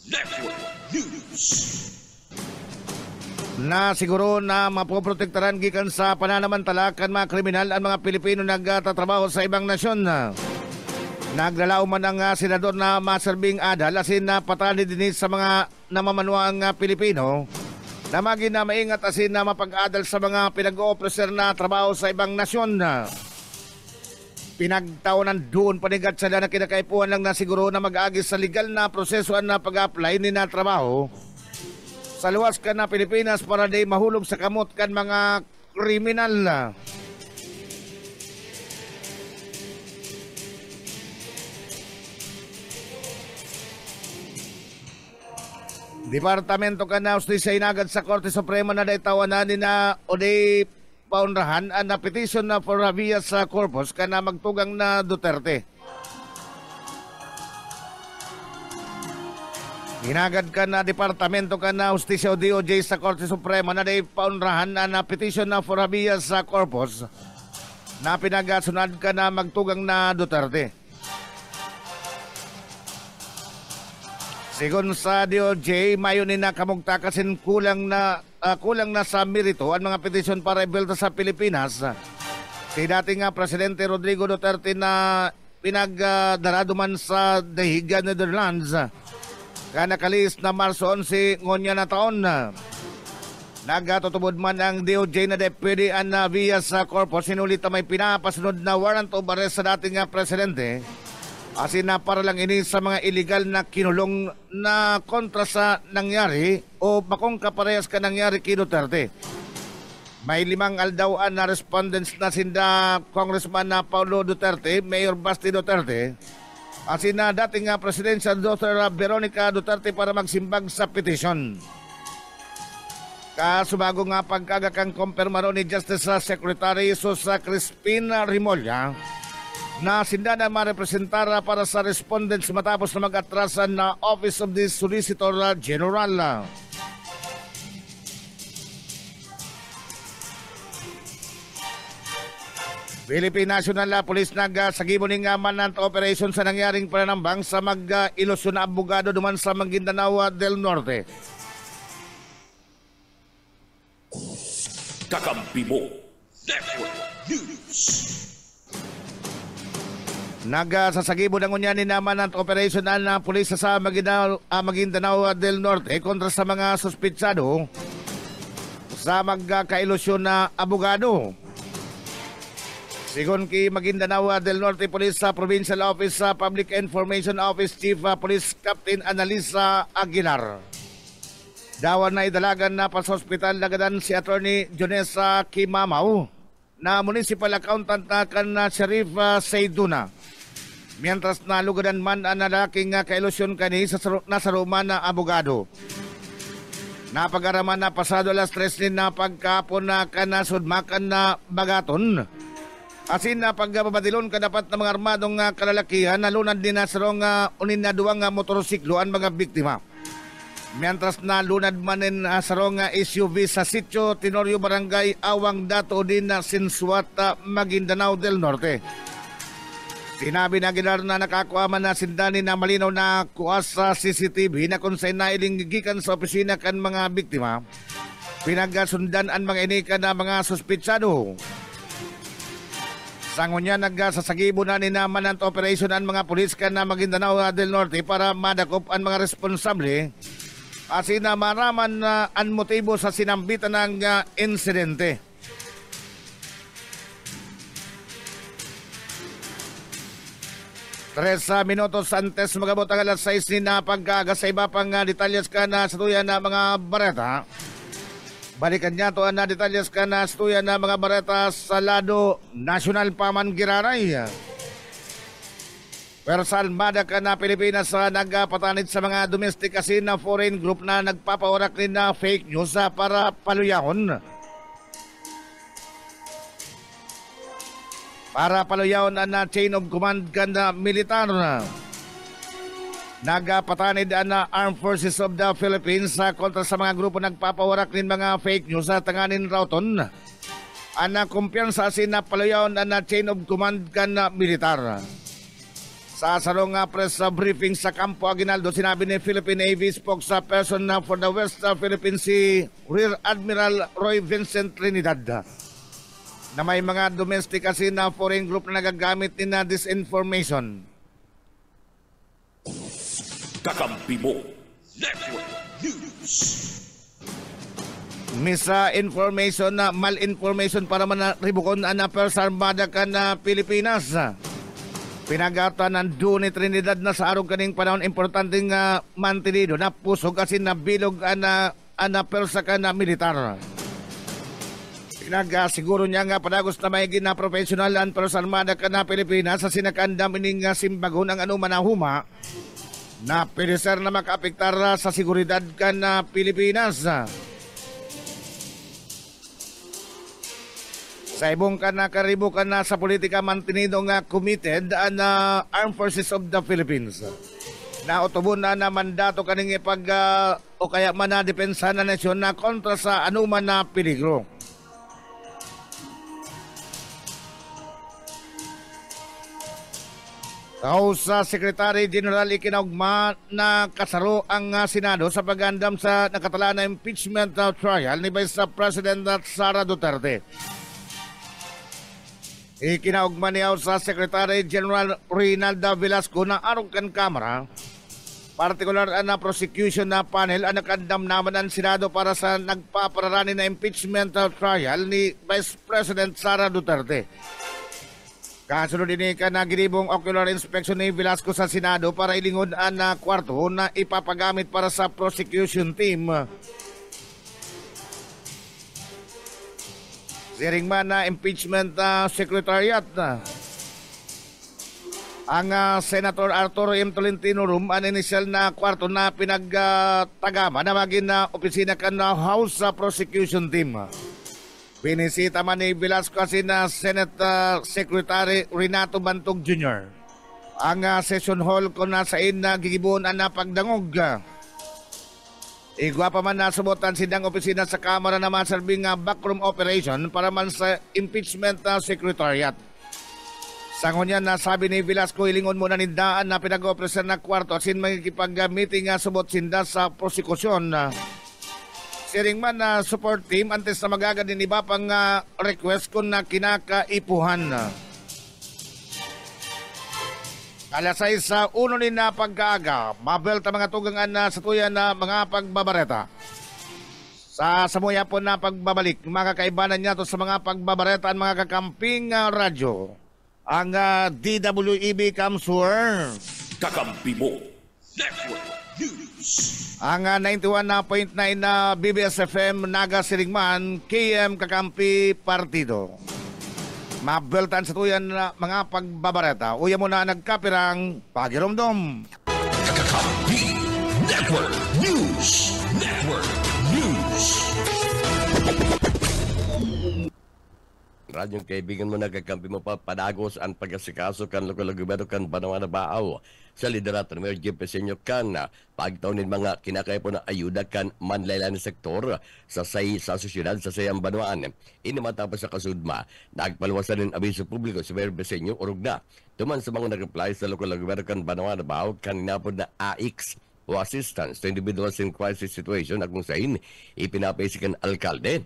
[SPEAKER 1] Network News.
[SPEAKER 2] Na siguro na mapoprotektaran gikan sa pananamantala kan mga kriminal ang mga Pilipino nagtatrabaho sa ibang nasyon. Naglalao man ang senador na maserbing adal asin na patali din sa mga namamanuang Pilipino na maging na maingat asin na mapag-adal sa mga pinag-o-officer na trabaho sa ibang nasyon. Pinagtaonan doon panigat sila na kinakaipuan lang na siguro na mag-agis sa legal na proseso na pag-apply ni na trabaho sa luwas ka na Pilipinas para di mahulog sa kamot kan mga kriminal. Departamento ka na ustisya inagad sa Korte Suprema na daitawanan ni na o di paunrahan ang na petition na for habeas corpus ka na magtugang na Duterte. Inagad ka na departamento ka na ustisya o DOJ sa Korte Suprema na di paunrahan ang na petition na for habeas corpus na pinagasunad ka na magtugang na Duterte. Sigon sa DOJ, mayonin na kamugta kasin kulang na sa merito ang mga petisyon para ibelta sa Pilipinas. Si dating Presidente Rodrigo Duterte na pinagdarado man sa The Hague, Netherlands. Kanakalis na Marso 11 ngonya na taon. Nagatutubod man ang DOJ na deputy na via sa corpus, sinulit na may pinapasunod na warrant of arrest sa dating presidente. Asin na para lang ini sa mga illegal na kinulong na kontra sa nangyari o bakong kaparehas ka nangyari kay Duterte. May 5 aldawaan na respondents na sinda Congressman na Paulo Duterte, Mayor Basti Duterte, asin na dating Presidential Daughter Veronica Duterte para magsimbag sa petition. Kasubago nga pagkagakang kumpirmaro ni Justice Secretary Susa Crispin Rimolya na sinda na marepresentara para sa respondents matapos na mag-atrasan na Office of the Solicitor General. Philippine National Police nagsagibo ning manhunt operation sa nangyaring pananambang sa mag-ilusyon na abogado duman sa Maguindanao del Norte.
[SPEAKER 1] Kakampi mo. Network News.
[SPEAKER 2] Nagsasagibo ng unyanin naman ang operation ng pulis sa Maguindanao del Norte kontra sa mga suspitsado sa magkailusyon na abogado. Sigon kay Maguindanao del Norte Police sa Provincial Office sa Public Information Office Chief Police Captain Analisa Aguilar. Dawan na idalagan na pa sa ospital lagadan si Attorney Jonesa Kimamaw na municipal accountant na kan Sheriff Seyduna. Mientras nalugadan man ang lalaking kailusyon kani sa nasaruma na abogado. Napagaraman na pasado alas 3 na pagkapon na kanasudmakan na bagaton. Asin na pagbabadilon ka dapat ng mga armadong kalalakihan na lunad din na sarong unin na duwang motorsiklo ang mga biktima. Mientras na lunad manin sarong SUV sa sitio Tenorio Barangay Awang Dato din na Sinsuat, Maguindanao del Norte. Sinabi na Aguilar na nakakuha man na sindani na malinaw na kuas sa CCTV na kung sa'y nailinggikan sa opisina kan mga biktima. Pinagasundan ang mga inika na mga suspitsado. Sangunya nagsasagibo na ni naman ang operation ang mga pulis kan na Maguindanao del Norte para madakop ang mga responsable asin na maraman na ang motibo sa sinambitan ng insidente. Tres minutos antes magabot ang alas 6 na pagkaga sa iba pang detalyes ka na sa tuyan na mga bareta. Balikan niya to na detalyes ka na stuya na mga bareta sa lado National Paman Giraray. Persal Mada ka na Pilipinas sa nagpatanid sa mga domestic asin na foreign group na nagpapaorak din na fake news para paluyahon. Para paluyahon na chain of command ka na militar na. Nagapatanid ang Armed Forces of the Philippines kontra sa mga grupo nagpapawarak din mga fake news sa tanganin rauton. Ang kumpiyansa asin na palayaw ang chain of command kan militar. Sa sarong press briefing sa Campo Aguinaldo, sinabi ni Philippine Navy spokesperson for the West Philippines si Rear Admiral Roy Vincent Trinidad na may mga domestic asin na foreign group na nagagamit din na disinformation.
[SPEAKER 1] Kakampi mo. Network News.
[SPEAKER 2] Misinformation na malinformation para manaribukon ang First Armada ka na Pilipinas. Pinagata ng Duni Trinidad na sa araw kaning panahon importanteng mantinido na pusog asin na bilog ang persa ka na militar. Pinagasiguro niya nga padagos na may na professional ang First Armada ka na Pilipinas sa sinakandam ining simbagon ang anuman na huma na pilisar na makaapektar sa seguridad ka na Pilipinas. Sa ibong ka na karibo ka na sa politika mantinido nga committed ang Armed Forces of the Philippines. Na utubon na mandato kaning ipag o kaya man na depensa na nasyon na kontra sa anuman na peligro. Sa Secretary General ikinaugma na kasaro ang Senado sa pagandam sa nakatala na impeachment trial ni Vice President Sara Duterte. Ikinaugma niya sa Secretary General Reynaldo Velasco na arong kan Kamara Partikular na prosecution na panel ang nakandam naman ang Senado para sa nagpapararani na impeachment trial ni Vice President Sara Duterte. Kasunod din ka na ginibong ocular inspection ni Velasco sa Senado para ilingon ang kwarto na ipapagamit para sa prosecution team. Siring man na impeachment secretariat ang Senator Arturo M. Tolentino Room ang inisyal na kwarto na pinagtagama na maging na opisina kan House Prosecution Team. Pinisita man ni Velasco na Senate Secretary Renato Bantog Jr. Ang session hall ko na sa na gigibuon ang napagdangog. Igwa pa man nasubotan sidang opisina sa Kamara na masalbing backroom operation para man sa impeachment secretariat. Sangon yan nasabi ni Velasco ilingon muna nindaan na pinag-operation na kwarto asin magkipag-meeting subot sinda sa prosekusyon. Siring man na support team antes na magagad din iba pang request kung na kinakaipuhan. Alasay sa uno ni na pagkaaga, mabelta mga tugangan na sa tuyan na mga pagbabareta. Sa samuya po na pagbabalik, makakaibanan niya to sa mga pagbabareta at mga kakamping radyo. Ang DWEB Kamsur.
[SPEAKER 1] Kakampi mo. Network News.
[SPEAKER 2] Ang 91.9 na BBS FM Naga Siringman, KM Kakampi Partido. Mabeltan sa tuyan na mga pagbabareta. Uya mo na nagkapirang pagiromdom.
[SPEAKER 1] Kakampi Network News. Network News.
[SPEAKER 7] Radyong kaibigan mo nagkakampi mo pa padagos ang pagkasikaso kan lokal gobyerno kan Banawan na Baaw sa liderato ni Mayor Jim Peseño kan pagtaunin mga kinakaipo na ayuda kan manlaylan sektor sa sosyedad sa sayang Banawaan. Ini matapos sa kasudma, nagpalwasan ng abiso publiko si Mayor Peseño urog na. Tuman sa mga nag-apply sa lokal gobyerno kan Banawan na Baaw kanina po na AX o Assistance to Individuals in Crisis Situation na kung saan ipinapasikan alkalde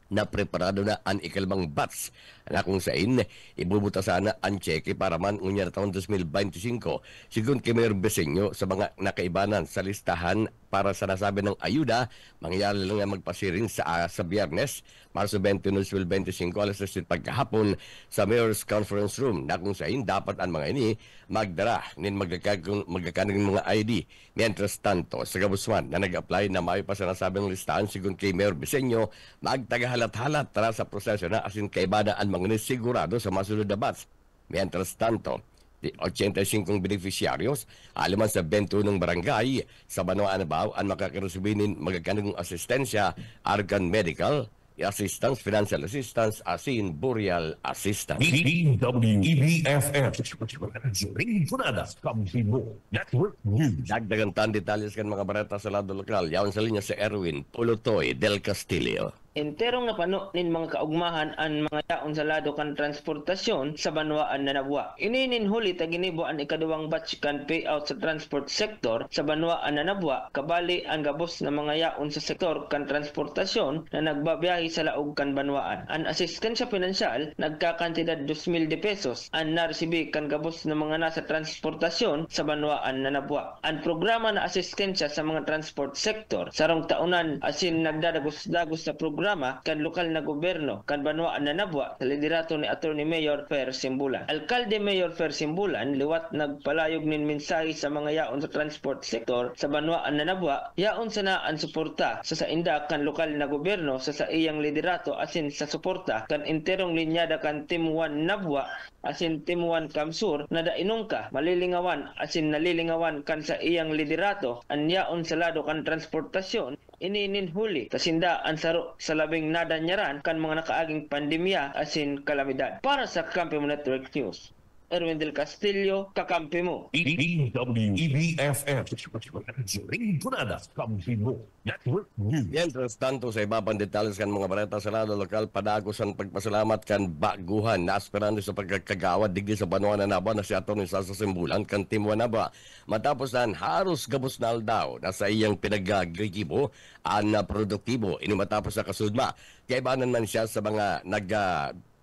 [SPEAKER 7] na preparado na ang ikalbang batch na kung saan ibubuta sana ang cheque para man unya na taon 2025 sigun kay Mayor Peseño sa mga nakaibanan sa listahan para sa nasabi ng ayuda mangyayari lang magpasiring sa Biyernes, Marso 21, 2025 alas 10 pagkahapon sa Mayor's Conference Room na kung saan dapat ang mga ini magdara nin magkakaning mga ID. Mientras tanto, sa Gabusman na nag-apply na may pa sa nasabing listahan sigun kay Mayor Peseño magtagahalat-halat tara sa proseso na asin kaibada ang mga sigurado sa masunod na batch. Mientras tanto, 85 beneficiaryos, alaman sa 21 barangay sa Banawan na Baaw ang makakaresubinin magkakanong asistensya, argan medical, assistance, financial assistance, asin burial assistance.
[SPEAKER 1] DWEBFM. Kakampi mo. Network News.
[SPEAKER 7] Dagdagan tan detalles kan mga bareta sa lado lokal. Yaon sa linya si Erwin Pulutoy del Castillo.
[SPEAKER 8] Enterong napano nin mga kaugmahan ang mga yaon sa lado kan transportasyon sa Banwaan na Nabwa. Ininin huli taginibo ang ikaduwang batch kan payout sa transport sector sa Banwaan na Nabwa, kabali ang gabos na mga yaon sa sektor kan transportasyon na nagbabiyahe sa laog kan Banwaan. Ang asistensya pinansyal nagkakantidad 2,000 pesos ang naresibi kan gabos na mga nasa transportasyon sa Banwaan na Nabwa. Ang programa na asistensya sa mga transport sector sarong taunan asin nagdadagos-dagos sa programa kan lokal na gobyerno kan Banwaan na Nabwa sa liderato ni Attorney Mayor Fer Simbulan. Alkalde Mayor Fer Simbulan liwat nagpalayog nin mensahe sa mga yaon sa transport sector sa Banwaan na Nabwa, yaon sana ang suporta sa sainda kan lokal na gobyerno sa iyang liderato asin sa suporta kan enterong linyada kan Team 1 Nabwa asin Team 1 Kamsur na dainong ka malilingawan asin nalilingawan kan sa iyang liderato ang yaon sa lado kan transportasyon ininin huli kasinda ang saro sa labing nadanyaran kan mga nakaaging pandemya asin kalamidad. Para sa Kakampi Mo Network News, Erwin del Castillo, Kakampi Mo.
[SPEAKER 1] DWEBFM. Kakampi mo. Network News.
[SPEAKER 7] Mientras tanto, sa iba pang detalles kan mga bareta sa lado lokal, padagos ang pagpasalamat kan baguhan na aspirante sa pagkakagawad digdi sa Banawan na Nabwa na si Atty. Sasa Simbulan kan Team 1 Nabwa. Matapos na haros gabos na aldaw na sa iyang pinag-agrikibo ang produktibo. Ini matapos sa kasudma. Kaibanan man siya sa mga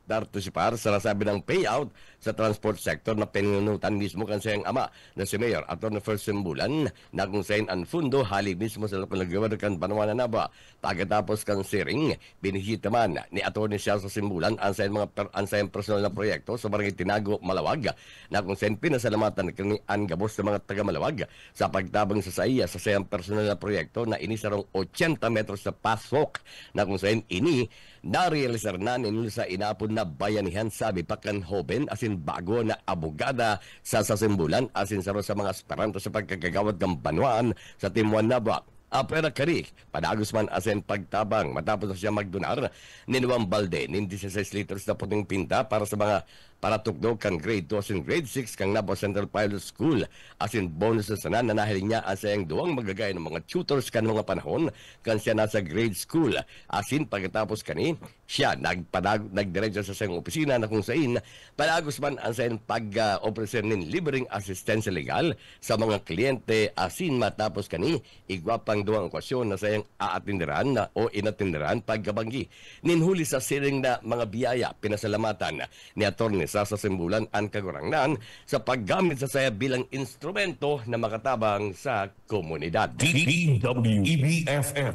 [SPEAKER 7] partisipar sa nasabi ng payout sa transport sector na pinunutan mismo kansayang ama na si Mayor Atty. First Simbulan na kung saan ang fundo hali mismo sa lokal na gobyerno kan Banwa na Naba. Pagkatapos kang siring, binihita man ni Atty. Celso Simbulan ang sayang personal na proyekto sa Barangay Tinago, Malawag na kung saan pinasalamatan kang ang gabos ng mga taga-Malawag sa pagtabang sa saya sa sayang personal na proyekto na inisarong 80 metros na pasok na kung saan ini narealisar na ninyo sa inapon na bayanihan sabi pa kan Hoben asin bago na abogada sa Simbulan asin saro sa mga aspirante sa pagkagagawad ng Banwaan sa Timuan Naba. Apera kari, padagos man asin pagtabang matapos na siya magdonar ninuang balde nin 16 liters na puting pinta para sa mga paratugnog kang grade 2 asin grade 6 kang Nabo Central Pilot School asin bonuses na nanahiling niya asayang duwang magagay ng mga tutors kan mga panahon kan siya nasa grade school asin pagkatapos kani siya nagdiretso sa sayang opisina na kung saan padagos man ang sayang pag-opresyon nin libreng asistensya legal sa mga kliyente asin matapos kani igwapang duwang okasyon na sayang aatindiran na o inatindiran pagkabanggi ninhuli sa siring na mga biyaya pinasalamatan ni Atty. Sa Simbulan ang kagurangnan sa paggamit sa saya bilang instrumento na makatabang sa komunidad.
[SPEAKER 1] DWEB-FM.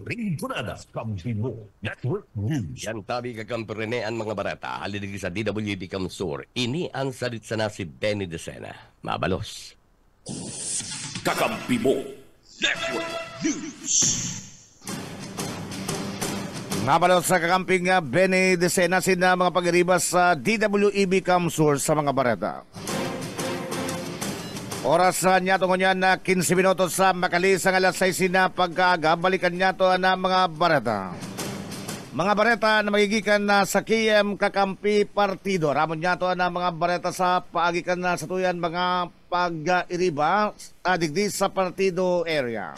[SPEAKER 1] Rintunada. Kampibo. Network News.
[SPEAKER 7] Yan tabi kakampirene ang mga barata. Halidig sa DWEB Kamsur. Ini ang salit sana si Benny Decena. Mabalos.
[SPEAKER 1] Kakampibo. Network News.
[SPEAKER 2] Nabalot sa kakamping Benny Decena sina mga pag-iribas sa DWEB Kamsur sa mga bareta. Oras niya tungo niya na 15 minutos sa makalis ang alas 6 na pagkaaga. Balikan niya to na mga bareta. Mga bareta na magigikan na sa KM Kakampi Partido. Ramon niya to na mga bareta sa paagikan na sa tuyan mga pag-iriba digdi sa partido area.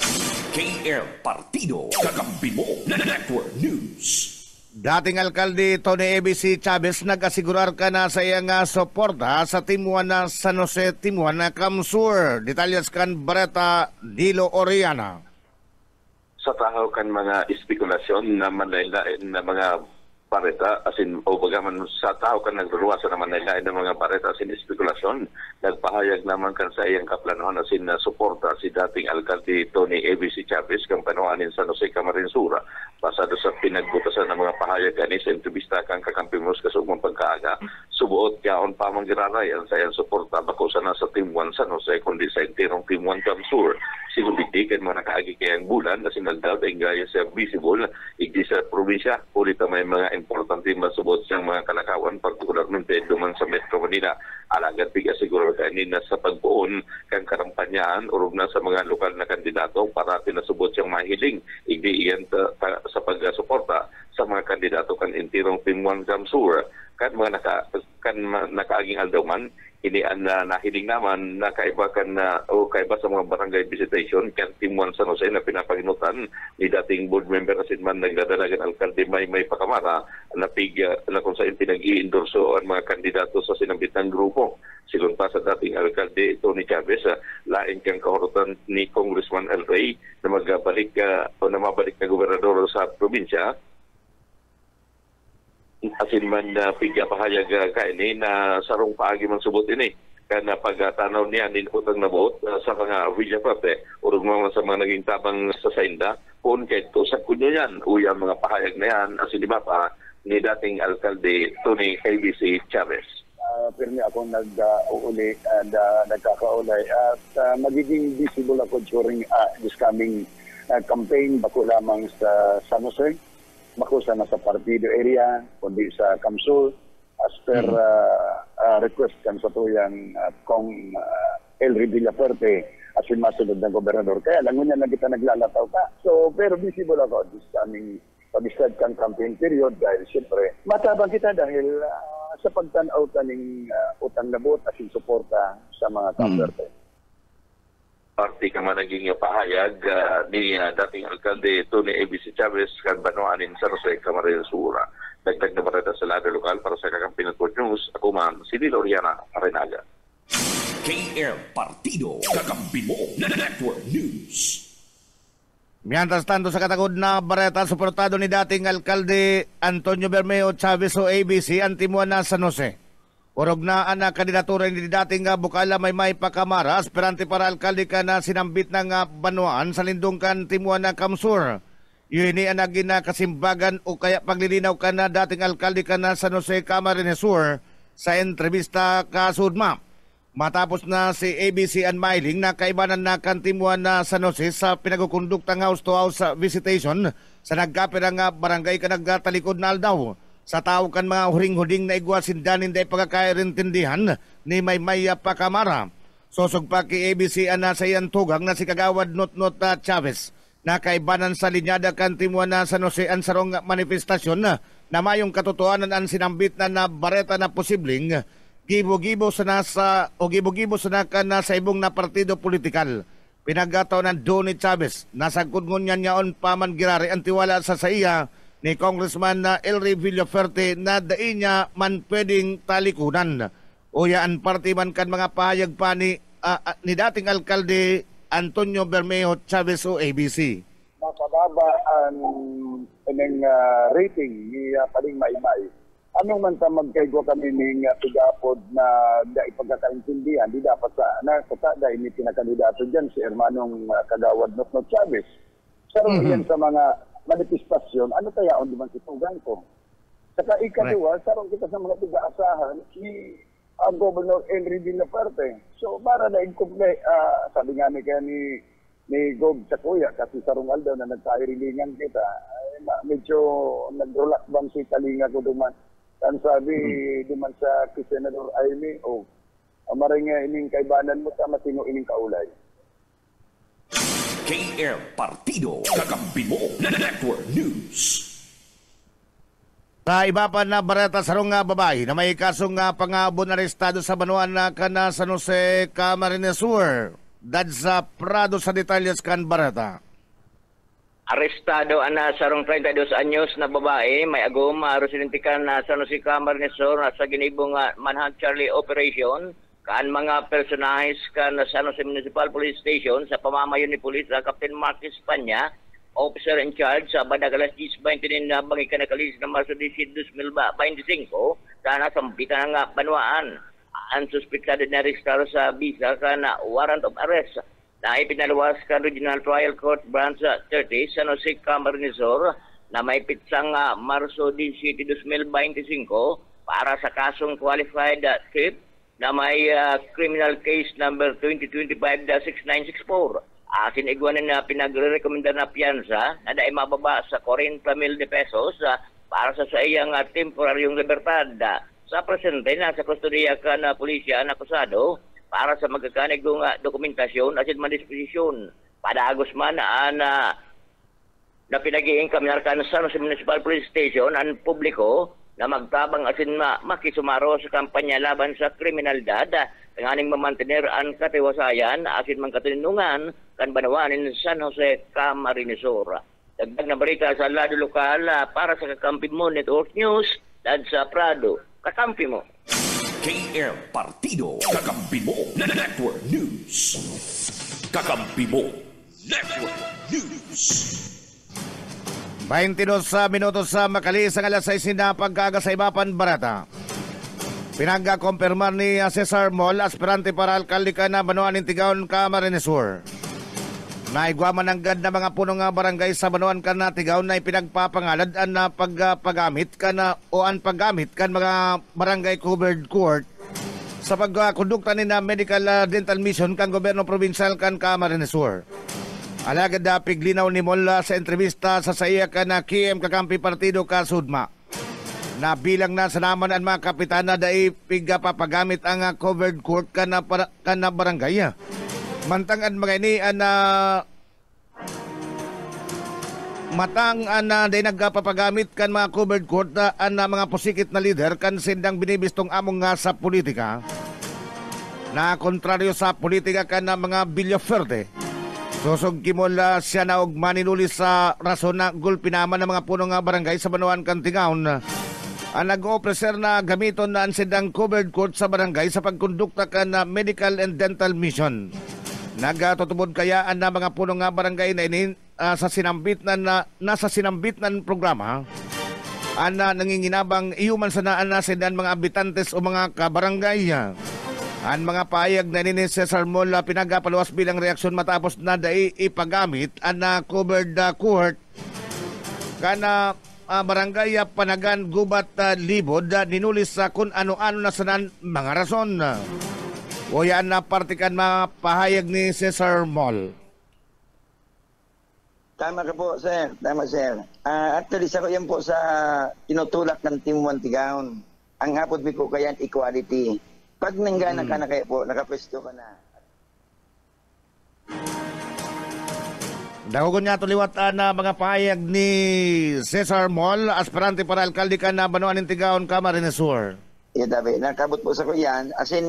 [SPEAKER 1] KM Partido. Kakampibo. Network News.
[SPEAKER 2] Dating alkalde Tony ABC Chavez nag-asigurar ka na sa iyang suporta sa Timuan na San Jose, Timuan na Kamsur. Detalyas kan Bareta Dilo Oriana.
[SPEAKER 9] Sa tahaw kan mga espekulasyon na manlaylain na mga bareta asin o bagaman sa tao kan nagruwasan naman nila ng mga bareta asin espekulasyon nagpahayag naman kan sa iyang kaplanohan asin na suporta si dating alkalde Tony ABC Chavez kang panuanin sa Jose Camarinsura pasado sa pinagbutasan ng mga pahayag ani sa entrevista kang kakampimos kasugmang pagkaaga subuot kaon pa manggiraray ang sa iyang suporta bako sa nasa Team 1 San Jose kundi sa enterong Team 1 Kamsur sigunditi kan mga nakaagi kayang bulan asin nagdaw ang gaya sa visible igdi sa probinsya ulit may mga importante masubot siyang mga kalakawan, partikularmente duman sa Metro Manila. Alagad biga siguro kanina sa pagbuon kang karampanyaan urog na sa mga lokal na kandidato para pinasubot siyang mahiling. Igdi iyan sa pagsuporta sa mga kandidato kan intirong Team 1 Kamsur. Kan mga nakaaging aldaman, ini ang nahiling naman na kaiba sa mga barangay visitation kan Team 1 San Jose na pinapaginutan ni dating board member asin man nagdadalagan alkalde may pakamara na kung saan pinag-i-endorso ang mga kandidato sa sinambitang grupo. Sigun pa sa dating alkalde Tony Chavez, lain kang kahurutan ni Congressman El Rey na mabalik na gobernador sa probinsya asin man pigya pahayag kaini na sarong paagi man subot ini kana pagtanaw niya ninutang na buot sa mga Villa Parte urog mga sa mga naging tabang sa Sainda kung kahit to sa kunyo yan uyang mga pahayag na yan asin di ba pa ni dating alkalde Tony ABC Chavez.
[SPEAKER 6] Pirmi ako nag-uuli and nagkakaulay at magiging visible ako during this coming campaign bako lamang sa San Jose bako sa nasa partido area, kundi sa Kamsur, as per request kan sa tuyang Kong El Villafuerte as in masunod ng gobernador. Kaya lang niya na kita naglalataw ka. So, pero visible ako this coming pag-start kang campaign period dahil siyempre matabang kita dahil sa pagtanaw ng utang na buot as in suporta sa mga Kamsur.
[SPEAKER 9] Parti ka man naging pahayag ni dating alkalde Tony ABC Chavez kang Banoanin sa Jose Camarinsura. Dagdag na barata sa lado lokal para sa Kakampi Network News. Ako man, si Dilo Oriana Arenaga.
[SPEAKER 1] KM Partido. Kakampi mo. Network News.
[SPEAKER 2] Mientras tanto sa katagod na Bareta, suportado ni dating alkalde Antonio Bermeo Chavez o ABC ang timuan na San Jose. Urog na ang kandidatura ni dating Bukala Maymay Pacamara, aspirante para alkalde ka na sinambit ng Banuan sa lindong kan timuan na Kamsur. Yun ang naging kasimbagan o kaya paglilinaw ka na dating alkalde ka na San Jose Camarines Sur sa entrevista kasudma. Matapos na si ABC and Mailing na kaibanan na kantimuan na San Jose sa pinagukonduktang house-to-house visitation sa nagkapirang barangay ka nagtalikod na aldaw. Sa tao kan mga huring-huding na igwasin danin day pagkakairintindihan ni Maymay Pacamara. Sosog pa ki ABC ang nasa iyan tugang na si Kagawad Notnot Chavez na kaibanan sa linyada kantimuan na San Jose ang sarong manifestasyon na mayong katotohanan ang sinambit na Bareta na posibleng gibo-gibo sa nasa o gibo-gibo sa nasa ibong na partido politikal. Pinagataw ng Donny Chavez, nasagkod ngunyan yaon paman girari ang tiwala sa iya ni Congressman na Elry Villaferte na dai niya man pwedeng talikunan. O yaan party man kan mga pahayag pa ni dating alkalde Antonio Bermeo Chavez o ABC.
[SPEAKER 6] Makababa ang rating ni Paling Maymay. Anong man ta magkaigo kami ning pigapod na da ipagkakaintindihan, di dapat sa nakasada ini pinakandidato dyan si Hermanong Kagawad Notnot Chavez. Pero yan sa mga manifestasyon, ano kaya on di man situgan ko? Saka ikalawa, sarong kita sa mga tiga-asahan, si Governor Elry Villaferte. So para na incomplete, sabi nga ni kaya ni Gob sa kuya, kasi sarong aldaw na nagkahirilingan kita, medyo nagrulak bang si Kalinga ko duman. Kan sabi duman sa Senador Aimee, maringa ining kaibanan mo sa matino ining kaulay.
[SPEAKER 1] KL Partido, kakampi mo, Network News.
[SPEAKER 2] Sa iba pa na Bareta, sarong babae na may kasong pangabon arestado sa Banuan na kana San Jose Camarines Sur. Dad sa Prado sa detalyes kan Bareta.
[SPEAKER 10] Arestado ana sarong 32 anyos na babae may aguma residente kan na San Jose Camarines Sur sa ginibong Manhunt Charlie Operation kan mga personahes kan San Jose Municipal Police Station sa pamamayon ni Police Captain Marquez Panya, officer in charge sa Badagalas 10-29 na bangi kanakalis na Marso 10, 2025 sana sampitan nga Banuan. Ang suspected na arestado sa bisa kan warrant of arrest na ipinaluwas ka Regional Trial Court Branch 30 San Jose Camarines Sur na may pitsang Marso 10, 2025 para sa kasong qualified theft na may criminal case number 2025-6964. Asin igwanan na pinagre-recommenda na piyansa na dahil mababa sa 40,000 pesos para sa iyang temporaryong libertad. Sa presente na sa kustodiya ka na pulisya na akusado para sa magkakanig dokumentasyon at disposisyon. Padagos man na pinag-iing kami narkan sa Municipal Police Station ang publiko na magtabang asin makisumaro sa kampanya laban sa kriminalidad nganing mamantener ang katiwasayan asin mang katininungan kan Banuanin San Jose Camarines Sur. Dagdag na balita sa lado lokal para sa kakampi mo Network News dan sa Prado. Kakampi mo.
[SPEAKER 1] KL Partido, kakampi mo, Network News. Kakampi mo, Network News.
[SPEAKER 2] 22 minutos sa Makali sa alas 6 na pagkaga sa Ibapan Barata. Pinagkakompirmar ni Cesar Mol, aspirante para alkalde ka na Banuan Tigaon Camarines Sur. Naigwaman ang gad na mga punong barangay sa Banuan ka na Tigaon na ipinagpapangalad na paggamit ka na o ang paggamit kan mga barangay covered court sa pagkondukta ni na medical dental mission kan gobyerno provincial kan Camarines Sur. Alagad na piglinaw ni Mola sa entrevista sa saya ka na KM Kakampi Partido Kasudma. Nabilang na sa naman ang mga kapitana dahil pigapapagamit ang covered court ka na barangay. Mantang ang mga ini matang dahil nagpapagamit kan mga covered court ang mga pusikit na leader kan sindang binibistong among nga sa politika. Na kontraryo sa politika kan na mga Villaferte. Susog kimula siya na og maninuli sa rason na gulpinaman ng mga punong barangay sa Banuan Kantingaon. Ang nag-officer na gamiton na ang sindang covered court sa barangay sa pagkondukta ka na medical and dental mission. Nagtutubod kaya ang mga punong barangay na sa sinambitnan na nasa sinambitnan programa ana nanginginabang iuman sa naan na sidan mga abitantes o mga kabarangay. Ang mga payag na ni Cesar Mola pinagapaluwas bilang reaksyon matapos na dai ipagamit ang covered court kana barangay Panagan Gubat Libod ninulis sa kung ano-ano na sanan mga rason. O yan na partikan mapahayag ni Cesar Mol.
[SPEAKER 11] Tama ka po, sir. Tama, sir. Actually, sa ko yan po sa tinutulak ng Team Wantigaon. Ang hapot ko kayan equality. Pag nanggana ka na kayo po, nakapwesto ka na.
[SPEAKER 2] Dagugon niya tuliwat na mga pahayag ni Cesar Mol, aspirante para alkalde ka na Banuan ng Tigaon, Camarines Sur.
[SPEAKER 11] Dabi, nakabot po sa ko yan. As in,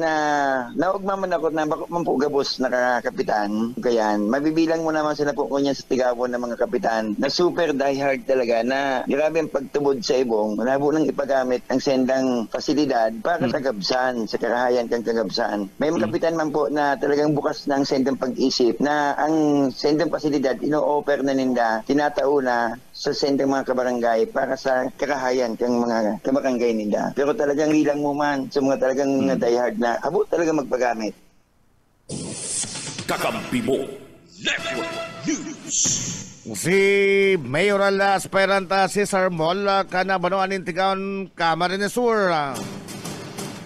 [SPEAKER 11] naugmaman ako na bako man po gabos na kapitan. Kayan, mabibilang mo naman sila po ko niyan sa Tigawon ng mga kapitan na super diehard talaga na grabe ang pagtubod sa ibong. Nabo nang ipagamit ang sendang pasilidad para sa kagabsan, sa karahayan kang kagabsan. May mga kapitan man po na talagang bukas ng sendang pag-isip na ang sendang pasilidad ino-offer na ninda, tinatauna sa sendang mga kabarangay para sa karahayan kang mga kabarangay ninda. Pero talagang ilang mo man sa mga talagang mga diehard na abo talaga magpagamit.
[SPEAKER 1] Kakampi mo Network News.
[SPEAKER 2] Si Mayoral aspirant Cesar Mol kana Banuan ng Tigaon, Camarines Sur.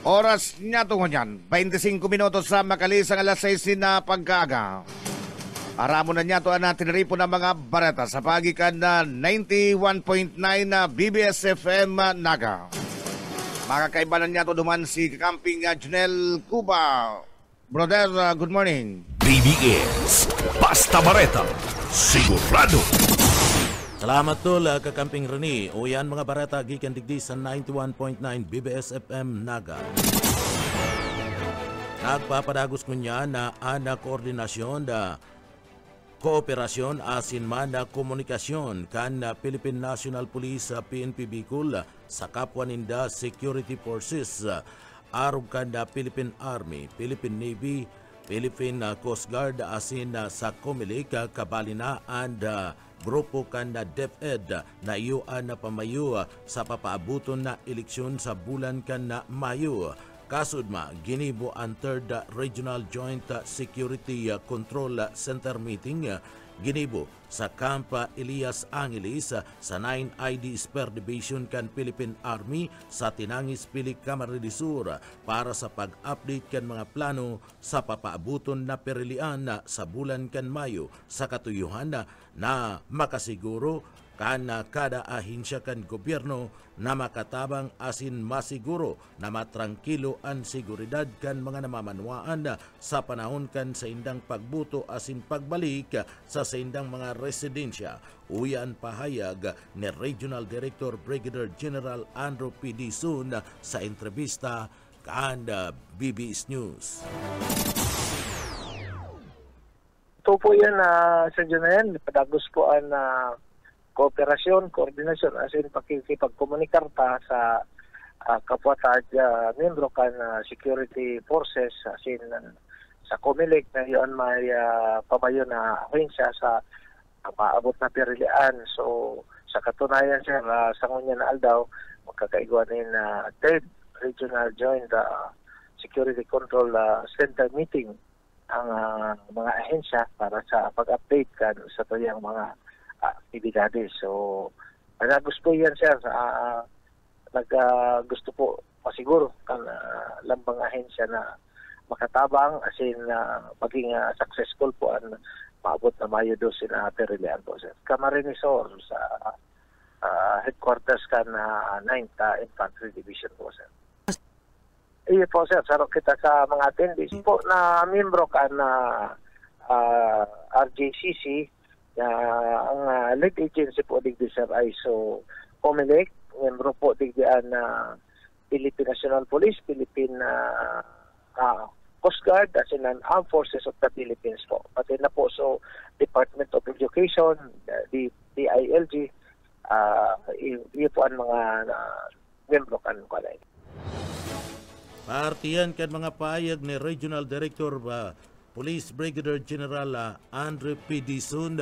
[SPEAKER 2] Oras niya tungon yan 25 minutos sa makalisang alas 6 na pagkaaga. Aramo na niya to na tiniripo ng mga bareta sa pagikan na 91.9 na BBS FM Naga. Makakaibanan niya to duman si Camping Janel Cuba. Brother, good morning.
[SPEAKER 1] BBS Basta Bareta sigurado.
[SPEAKER 5] Salamat tol Kakamping Rene. O yan mga bareta gikan digdi sa 91.9 BBS FM Naga. Nagpapadagos ko niya na ana koordinasyon da kooperasyon asin man na komunikasyon kan Philippine National Police PNP Bicol sa kapwa ninda security forces arog kan Philippine Army, Philippine Navy, Philippine Coast Guard asin sa Comelec kabalina and grupo kan DepEd na iyuan na pamayo sa papaabuton na eleksyon sa bulan kan na Mayo. Kasudma, ginibo ang 3rd Regional Joint Security Control Center meeting ginibo sa Camp Elias Angeles sa 9 ID Spare Division kan Philippine Army sa Tinangis Pili, Camarines Sur para sa pag-update kan mga plano sa papaabuton na perilian sa bulan kan Mayo sa katuyuhan na makasiguro kan kada ahinsya kan gobyerno na makatabang asin masiguro na matrangkilo ang seguridad kan mga namamanwaan sa panahon kan sa indang pagbuto asin pagbalik sa indang mga residensya. Uyan pahayag ni Regional Director Brigadier General Andrew P. Dizon sa entrevista kan BBS News.
[SPEAKER 12] Ito po yan, Sir Janel, padagos po ang kooperasyon, koordinasyon, as in pakikipagkomunikar ta sa kapwa membro kan security forces, as in sa Comelec na yun may pamayo na ahensya sa paabot na perilian. So sa katunayan sir, sa ngunya na aldaw, magkakaigwanin na 3rd Regional Joint Security Control Center meeting ang mga ahensya para sa pag-update kan sa tuyang mga aktibidades. So, gusto yan sir, gusto po masiguro kan lambang ahensya na makatabang as in maging successful po ang maabot na Mayo 12 na perilian po sir. Camarines Sur sa headquarters kan 9th Infantry Division po sir. Iyo po sir, sarap kita sa mga attendees po na membro kan RJCC. Ang lead agency po digdi sir ay so Comelec, membro po digdi na Philippine National Police, Philippine Coast Guard, as in an Armed Forces of the Philippines po. Pati na po so Department of Education, DILG, iyo po ang mga membro kan kalay.
[SPEAKER 5] Partiyan kan mga payag ni Regional Director Police Brigadier General Andre P. Dizon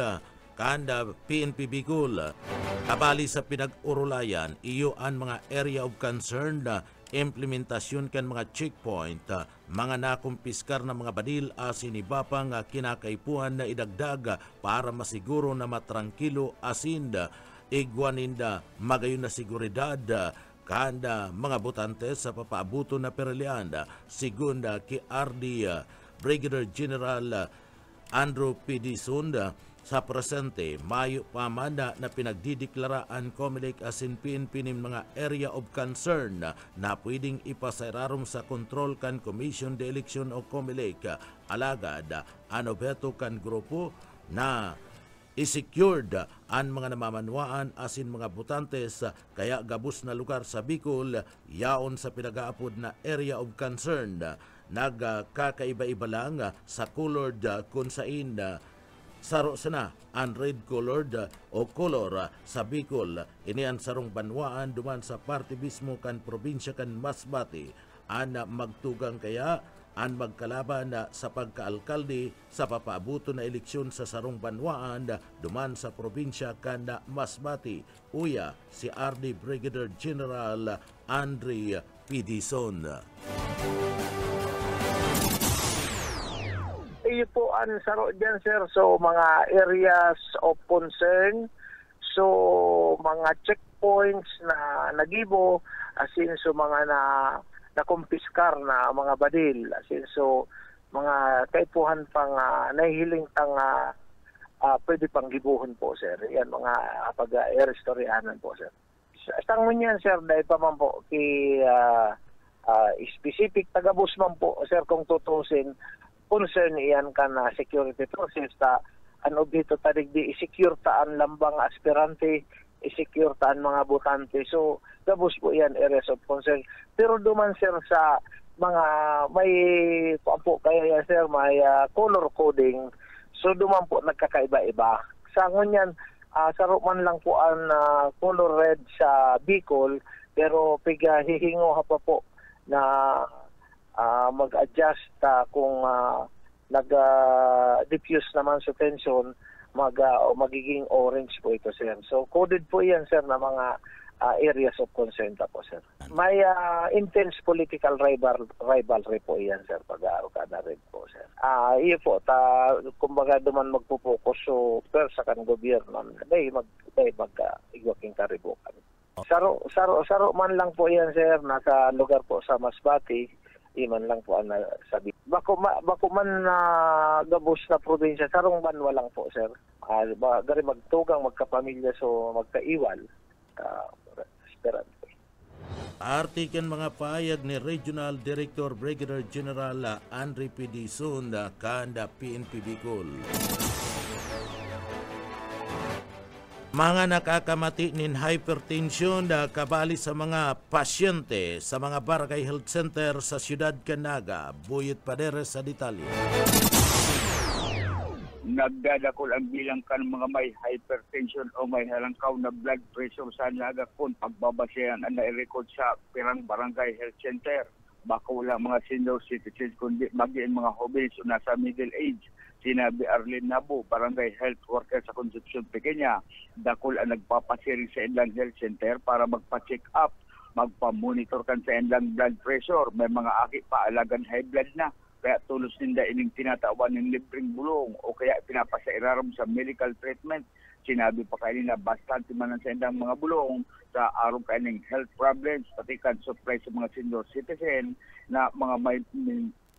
[SPEAKER 5] kanda PNP Bicol. Kabali sa pinag-urulayan, iyo ang mga area of concern na implementasyon kan mga checkpoint, mga nakumpiskar na mga badil asin iba pang kinakaipuhan na idagdag para masiguro na matrangkilo asin igwaninda magayon na seguridad kanda mga botante sa papaabuto na perilian. Segunda ki RD Brigadier General Andrew P. Dizon sa presente, mayo pa man na pinagdideklaraan COMELEC asin PNP ng mga area of concern na pwedeng ipasayrarom sa Control kan Commission de Election o COMELEC. Alagad, ano beto kan grupo na i-secured ang mga namamanwaan asin mga botantes kaya gabus na lugar sa Bicol yaon sa pinag-aapod na area of concern. Nagkakaiba-iba lang sa colored kung sain saro sana ang red colored o color sa Bicol. Ini ang sarong banwaan duman sa parte mismo kan probinsya kan Masbate. Ang magtugang kaya ang magkalaban sa pagkaalkalde sa papaabuto na eleksyon sa sarong banwaan duman sa probinsya kan Masbate. Uya si RD Brigadier General Andre P. Dizon.
[SPEAKER 12] Iyo po ang saro dyan, sir. So, mga areas of concern. So, mga checkpoints na nagibo. Asin, so mga nakumpiskar na mga badil. Asin, so mga kaipuhan pang nahihiling tang pwede pang gibuhon po, sir. Yan, mga pag-arestoryanan po, sir. Astang mo niyan, sir, dahil pa man po specific tagabus man po, sir, kung tutusin concern iyan ka na security process ta ano dito tadig di i-secure taan lambang aspirante, i-secure taan mga botante. So gabos po iyan areas of concern. Pero duman, sir, sa mga may po kaya yan, sir, may color coding. So duman po nagkakaiba-iba. Sa ngunyan saro man lang po ang color red sa Bicol, pero piga hihingo ha pa po na mag-adjust kung nag-diffuse naman sa tension, magiging orange po ito, sir. So coded po yan, sir, na mga areas of concern po, sir. May intense political rivalry po yan, sir, pag-aaro ka na rin po, sir. Iyo po, kumbaga duman magpupokus so per sa kan gobyerno, dahil mag-igwaking karibukan. Saro man lang po yan, sir, nasa lugar po sa Masbate. Iman lang po ang sabi. Bako man na gabos na probinsya, sarong banwa lang po, sir. Gari magtugang, magkapamilya, so magkaiwal. Esperante.
[SPEAKER 5] Artikan mga payag ni Regional Director Brigadier General Andre P. Dizon kanda PNP Bicol. Mga nakakamati nin hypertension na kabali sa mga pasyente sa mga barangay health center sa Siyudad Canaga. Buyot Padere sa detalye.
[SPEAKER 13] Nagdadakol ang bilang kan mga may hypertension o may halangkaw na blood pressure sa Naga kung pagbabasehan ang nai-record sa pirang barangay health center. Baka wala mga senior citizens kundi maging mga hobbies o nasa middle age. Sinabi Arlene Nabo, barangay health worker sa Concepcion Pequeña, dakol ang nagpapasiring sa ilang health center para magpa-check up, magpa-monitor kan sa ilang blood pressure. May mga aki pa alagan high blood na, kaya tulos ninda ining tinatawan ng libreng bulong o kaya pinapasairaram sa medical treatment. Sinabi pa kanina, bastante man sa ilang mga bulong sa araw kaning health problems, pati kan supply sa mga senior citizen na mga may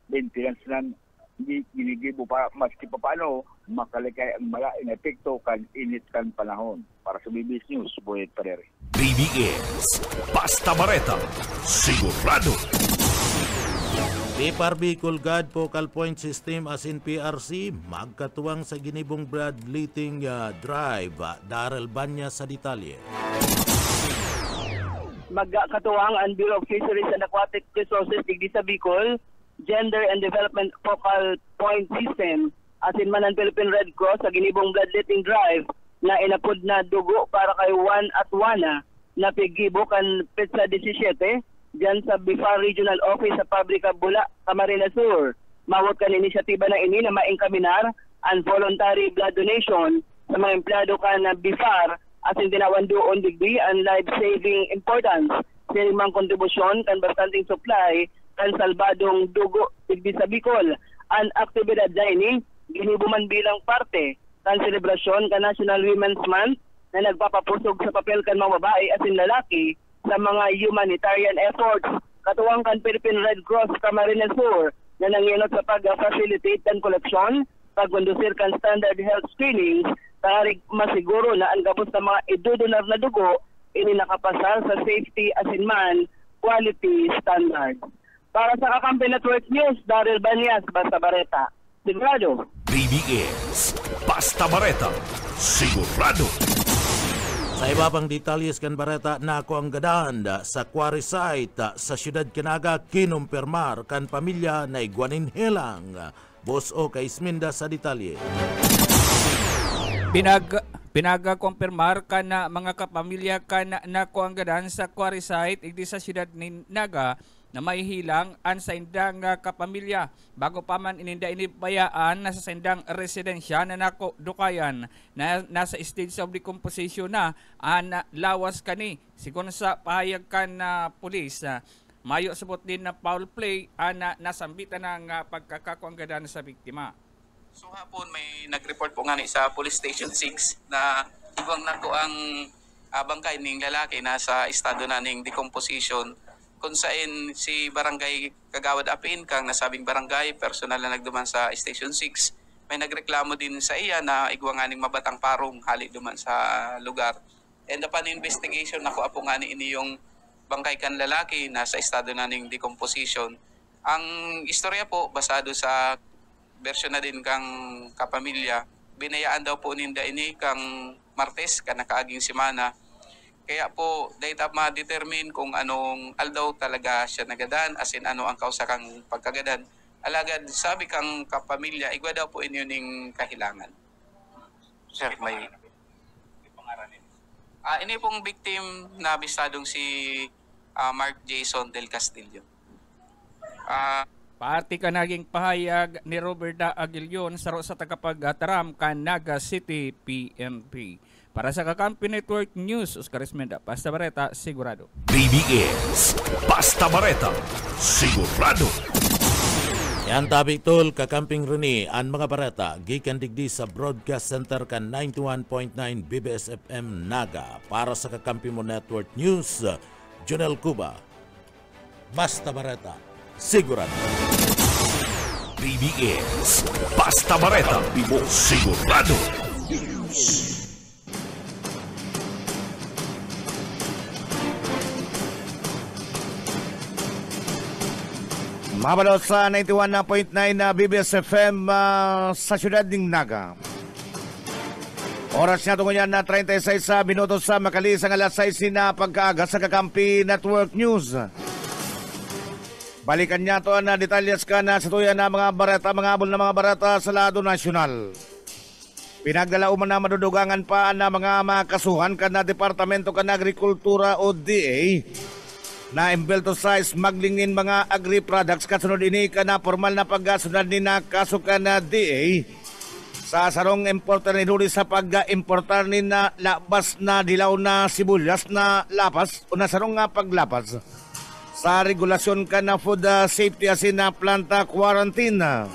[SPEAKER 13] maintenance lang hindi ginigibo pa maski pa paano makalikay ang malaking epekto kan init kan panahon. Para sa BBS News, Boyet Padere.
[SPEAKER 1] BBS, Basta Bareta, sigurado.
[SPEAKER 5] PPAR Bicol God Focal Point System as in PRC magkatuwang sa ginibong bloodletting drive. Darrell Banya sa detalye.
[SPEAKER 14] Magkatuwang ang Bureau of Fisheries and Aquatic Resources digdi sa Bicol Gender and Development Focal Point System as in man ang Philippine Red Cross sa ginibong bloodletting drive na inapod na dugo para kay Juan Atwana na pigibo kan petsa 17 diyan sa BIFAR Regional Office sa Pabrika Bula, Camarines Sur. Mawag kan inisyatiba na ini na maingkaminar ang voluntary blood donation sa mga empleyado kan BIFAR asin tinawan doon digdi ang life-saving importance sa limang kontribusyon kan bastanting supply kan salbadong dugo digdi sa Bicol. Ang aktibidad dini ginibuman bilang parte kan selebrasyon kan National Women's Month na nagpapapusog sa papel kan mga babae asin lalaki sa mga humanitarian efforts. Katuwang kan Philippine Red Cross Camarines Sur na nanginot sa pag-facilitate kan koleksyon, pag-kondusir kan standard health screenings, tarig masiguro na ang gabos sa mga idudonar na dugo ini nakapasal sa safety asin man quality standard. Para sa Kakampi Network News, Daryl Banyas, Basta Bareta. Sigurado.
[SPEAKER 1] BBS Basta Bareta. Sigurado.
[SPEAKER 5] Sa iba pang detalyes kan Bareta na ako ang gadaan sa quarry site sa siyudad Kinaga kinumpirmar kan pamilya na igwanin helang. Boss O kay Isminda sa detalye.
[SPEAKER 15] Pinaga-kumpirmar ka na mga kapamilya ka na nakuanggadan sa quarry site igdi sa siyudad ni Naga na may hilang an sa indang kapamilya bago pa man ininda inibayaan na sa sindang residensya na nako dukayan na nasa stage of decomposition na an lawas kani sigon sa pahayag kan na pulis. Mayo subot din na foul play ana nasambitan ng pagkakakuanggadan sa biktima.
[SPEAKER 16] So hapon may nag-report po nga sa Police Station 6 na ibang nako ang bangkay ning lalaki nasa estado na ning decomposition kung saan si Barangay Kagawad Apin kang nasabing barangay personal na nagduman sa Station 6 may nagreklamo din sa iya na igwanganing mabatang parong hali duman sa lugar. And upon investigation nakuha po nga ni ini yung bangkay kan lalaki nasa estado na ning decomposition. Ang istorya po basado sa version na din kang kapamilya, binayaan daw po ninda ini kang Martes ka nakaaging simana. Kaya po dahil ma-determine kung anong aldaw talaga siya nagadan as in ano ang kausa kang pagkagadan. Alagad sabi kang kapamilya igwa daw po inyo ning kahilangan. Sir, may pangaranin. Ini pong victim na bisadong si Mark Jason Del Castillo.
[SPEAKER 15] Party ka naging pahayag ni Roberta Aguilion sa tagapag-ataram kan Naga City PNP. Para sa Kakampi Network News, Oscar Ismenda, Basta Bareta, Sigurado.
[SPEAKER 1] BBS Basta Bareta, Sigurado.
[SPEAKER 5] Yan tabi tol, Kakamping Runi, ang mga bareta, gikan digdi sa Broadcast Center kan 91.9 BBS FM Naga. Para sa Kakampi mo Network News, Jonel Cuba, Basta Bareta, Sigurado.
[SPEAKER 1] BBS Basta Bareta, Sigurado.
[SPEAKER 2] Mabalot sa 91.9 na BBS FM sa siyudad ng Naga. Oras niya tungo na 36 minutos sa makalis ang alas 6 na pagkaaga sa Kakampi Network News. Balikan niya to na detalyas ka na sa tuya na mga barata, mga abol na mga barata sa lado nasyonal. Pinagdala uman na madudugangan pa na mga makasuhan ka na Departamento ka na Agrikultura o DA na imbelto sa smuggling nin mga agri-products kasunod ini ka na formal na pagkasunod ni na kaso ka na DA sa sarong importer ni Luli sa pag-importar ni na labas na dilaw na sibuyas na lapas o na sarong nga paglapas sa regulasyon ka na food safety asin na planta quarantine.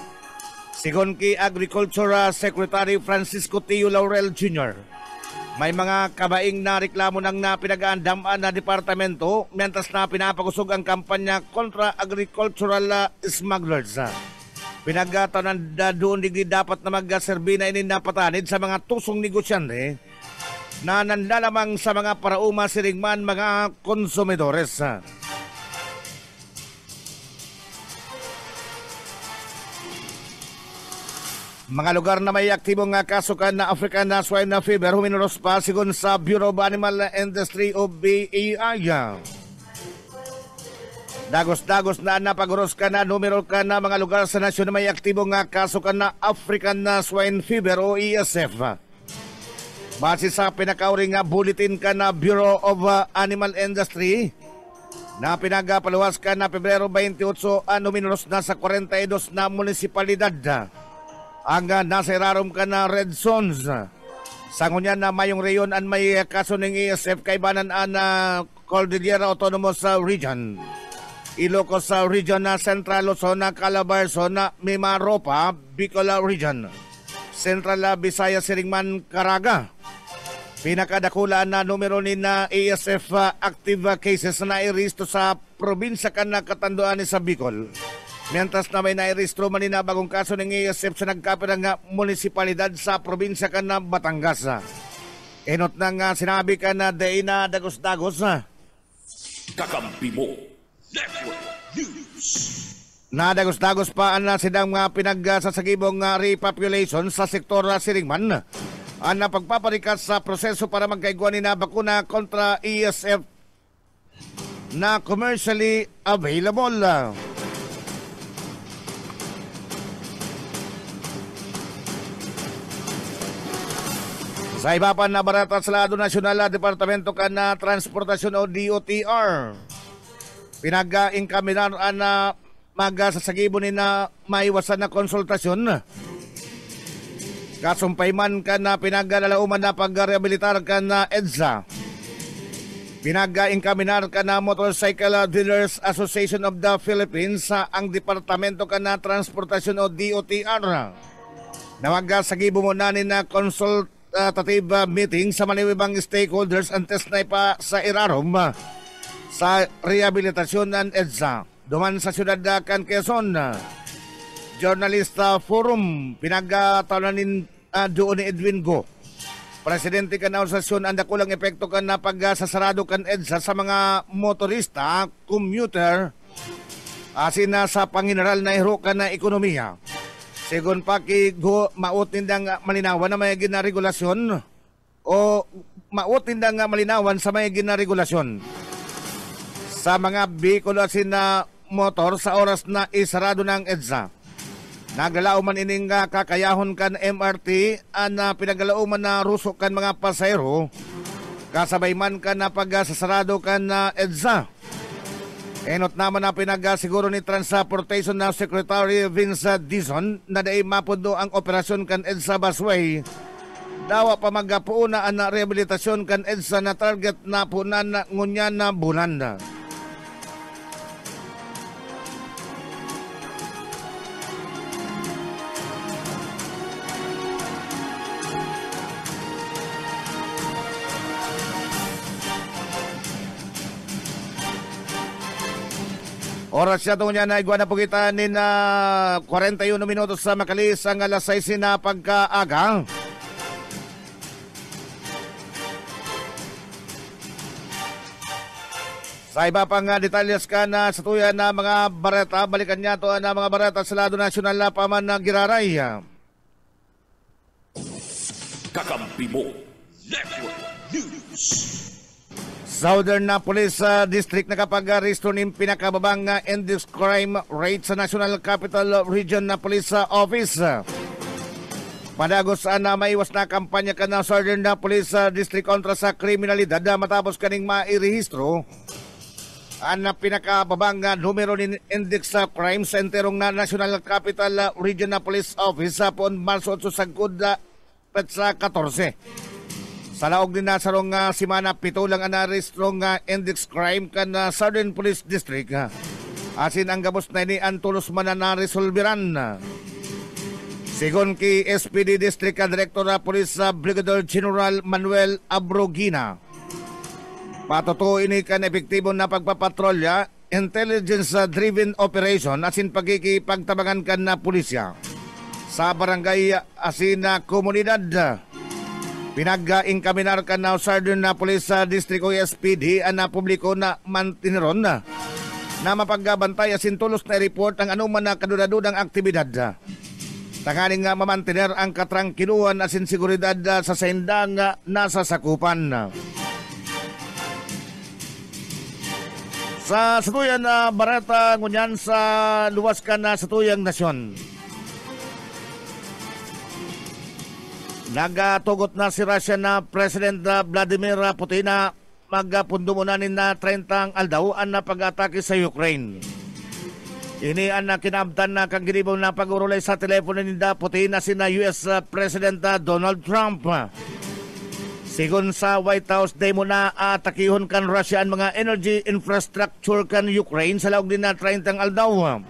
[SPEAKER 2] Sigon ki Agriculture Secretary Francisco Tio Laurel Jr., may mga kabaing na reklamo ng na pinag-aandaman na departamento mientras na pinapagusog ang kampanya kontra agricultural smugglers. Pinagatanan na doon digdi dapat na mag-serbi na ininapatanid sa mga tusong negosyante na nanlalamang sa mga parauma siringman mga konsumidores. Mga lugar na may aktibong kasukan na African Swine Fever huminuros pa sigon sa Bureau of Animal Industry o BAI. Dagos-dagos na napaguros ka na numero ka na mga lugar sa nasyon na may aktibong kasukan na African Swine Fever o ESF. Base sa pinakauring bulletin ka na Bureau of Animal Industry na pinagapaluwas ka na Pebrero 28 huminuros na sa 42 na munisipalidad ang nasa irarom ka na red zones. Sa ngunyan na mayong reyon an may kaso ng ESF kay banan na Cordillera Autonomous Region. Ilocos Region na Central Luzon, Calabarzon, Mimaropa, Bicol Region. Central Visayas, Siringman, Caraga. Pinakadakula na numero ni na ESF active cases na iristo sa probinsya kan na Katanduan sa Bicol. Mientras na may nairistro man na bagong kaso ng ESF sa nagkapirang munisipalidad sa probinsya kan na Batangas. Enot nang sinabi ka na na dagos-dagos.
[SPEAKER 1] Kakampi mo. Network News.
[SPEAKER 2] Nadagos-dagos pa ang sidang pinagsasagibong repopulation sa sektor Siringman. Ang pagpaparikat sa proseso para magkaiguan na bakuna kontra ESF na commercially available. Sa iba pa na barata sa Lado Nasyonal, Departamento ka na Transportasyon o DOTR. Pinag-inkaminar na magsasagibon ni na maiwasan na konsultasyon. Kasumpay man ka na pinaglalauman na pag-rehabilitar ka na EDSA. Pinag-inkaminar ka na Motorcycle Dealers Association of the Philippines sa ang Departamento ka na Transportasyon o DOTR. Nawagasagibon mo na ni na consultative meeting sa maniwibang stakeholders ang test na pa sa irarom sa rehabilitasyon ng EDSA. Duman sa siyudad kan Quezon, Journalista Forum, pinagtalanin doon ni Edwin Go. Presidente ka na organisasyon, ang dakulang epekto ka na pagsasarado kan EDSA sa mga motorista, commuter, asin na sa pangineral na hiro ka na ekonomiya. Sigon pa ki Go, mautindang malinawan na may ginaregulasyon o mautindang malinawan sa may ginaregulasyon sa mga bikulo asin na motor sa oras na isarado ng EDSA. Naglalao man ining kakayahon kan MRT na pinagalao man na rusok kan mga pasahero kasabay man kan na pagsasarado kan EDSA. Enot naman na pinagasiguro ni Transportation na Secretary Vince Dizon na daay mapundo ang operasyon kan EDSA busway. Dawa pa magapuuna ang rehabilitasyon kan EDSA na target na punan na ngunyan na bulan. Oras siya niya na igwa na po kita ni na 41 minutos sa makalis ang alas 6 na pagkaaga. Sa iba pang detalyas ka na sa tuya na mga bareta, balikan niya to na mga bareta sa Lado Nasyonal na paman na giraray.
[SPEAKER 1] Kakampi mo. Network News.
[SPEAKER 2] Southern na Police District nakapag-restore ng pinakababang index crime rate sa National Capital Region na Police Office. Padagos na maiwas na kampanya ka ng Southern na Police District kontra sa kriminalidad matapos kaning mairehistro ang pinakababang numero ng index crime sa enterong na National Capital Region na Police Office sa poon Marso 8 sagkod petsa 14. Sa laog din na sarong simana, 7 lang ang narestrong index crime kan Southern Police District. Asin ang gabos na ini ang tulos man na naresolveran. Sigon ki SPD District Director Police Brigadier General Manuel Abrogina. Patuto ini kan epektibo na pagpapatrolya, intelligence-driven operation asin pagkikipagtabangan kan na pulisya sa barangay asin na komunidad. Pinag-inkaminar ka na Southern na Police District o SPD na publiko na mantineron na mapagbantay asin tulos na report ang anuman na kadudadudang aktibidad. Tangaling nga mamantiner ang katrangkiluan asin seguridad sa sendang nasa sakupan. Sa satuyang barata ngunyan sa luwas ka na satuyang nasyon. Nagatugot na si Russia na President Vladimir Putin na magpundo muna na 30 aldaw ang pag-atake sa Ukraine. Ini ang kinabtan na kang ginibaw na pag-urulay sa telepono ni Putin na sina US President Donald Trump. Sigon sa White House, day mo na atakihon kan Russia ang mga energy infrastructure kan Ukraine sa laog din na 30 aldaw.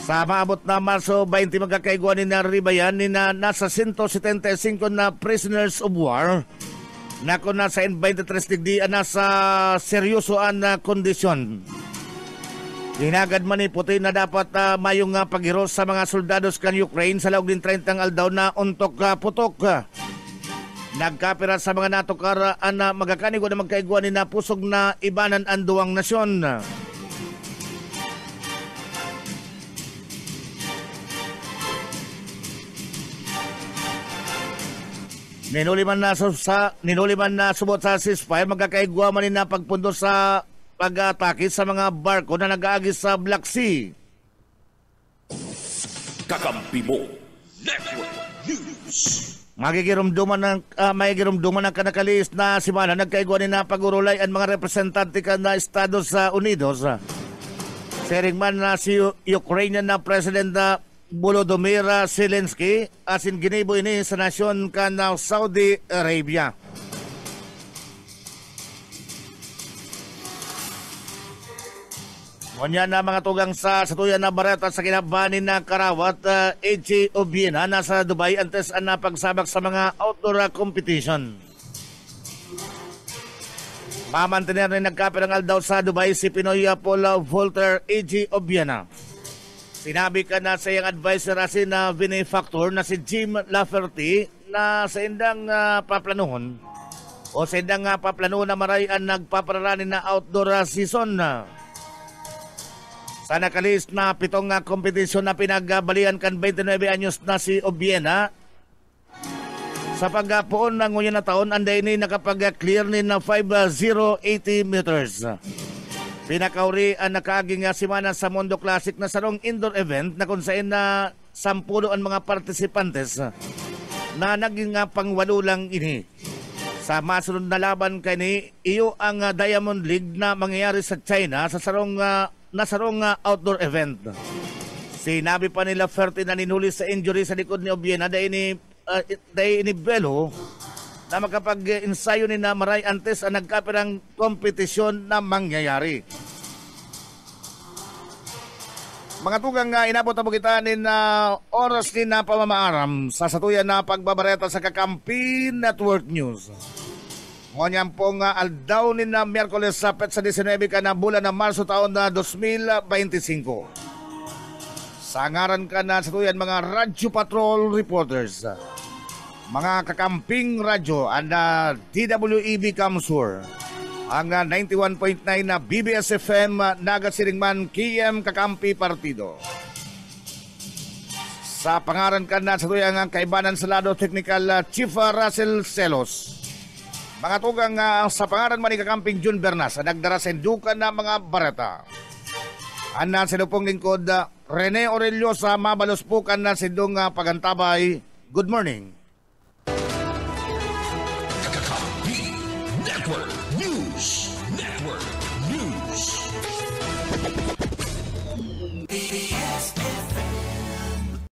[SPEAKER 2] Sa maabot na Marso 20 magkakaiguan ni na Ribayan ni na nasa 175 na prisoners of war na kung nasa 23 digdi nasa seryosoan na kondisyon. Hinagad man ni Putin na dapat mayong paghiro sa mga soldados kan Ukraine sa laog din 30 aldaw na untok putok. Nagkapira sa mga natukar na magkakanigo na magkaiguan ni na pusog na ibanan ang duwang nasyon. Ninuliman na subot sa ceasefire magkakaigwa man ni na pagpundo sa pag-atake sa mga barko na nag-aagis sa Black Sea.
[SPEAKER 1] Kakampi mo Network News.
[SPEAKER 2] Magigirumduman ng kanakalis na simana nagkaigwa ni na pagurulay ang mga representante ka na Estados Unidos. Sering man na si Ukrainian na President Volodymyr Zelensky asin ginibo ini sa nasyon ka na Saudi Arabia. Kunya na mga tugang sa satuyan na bareta sa kinabanin na Karawat, AG Obiena nasa Dubai antes ang napagsabak sa mga outdoor competition. Mamantener na nagkapirangal daw sa Dubai si Pinoy Paul Volter AG Obiena. Sinabi ka na sa iyang advisor asin na benefactor na si Jim Lafferty na sa indang paplanuhon o sa indang paplanuhon na maray ang nagpapararanin na outdoor season. Sa nakalis na 7 kompetisyon na pinagbalian kan 29 anyos na si Obiena. Sa pagpuon ng nguyan na taon, anday ni nakapag-clear ni na 5,080 meters. Pinakauri ang nakaaging simana sa Mondo Classic na sarong indoor event na kung saan na 10 ang mga partisipantes na naging pangwalo lang ini. Sa masunod na laban kay ni, iyo ang Diamond League na mangyayari sa China sa sarong outdoor event. Sinabi pa nila Ferti na ninuli sa injury sa likod ni Obiena dahil ni Belo na makapag-ensayo ni na maray antes ang nagkapirang kompetisyon na mangyayari. Mga tugang inabot ang bukitaan oras ni na pamamaaram sa satuyan na pagbabareta sa Kakampi Network News. Ngunyan pong aldaw ni na Miyerkules sa petsa 19 ka na bulan na Marso taon na 2025. Sa ngaran ka na satuyan mga Radyo Patrol reporters, mga kakamping radyo ang DWEB Kamsur, ang 91.9 na BBS FM Nagasiringman KM Kakampi Partido. Sa pangaran ka na satuyan ang kaibanan sa lado technical Chief Russell Celos. Mga tugang sa pangaran man ni Kakamping Jun Bernas, nagdara sa indukan na mga bareta. Anan sa lupong lingkod, Rene Aurelio sa mabalos po kan na sindong pagantabay. Good morning.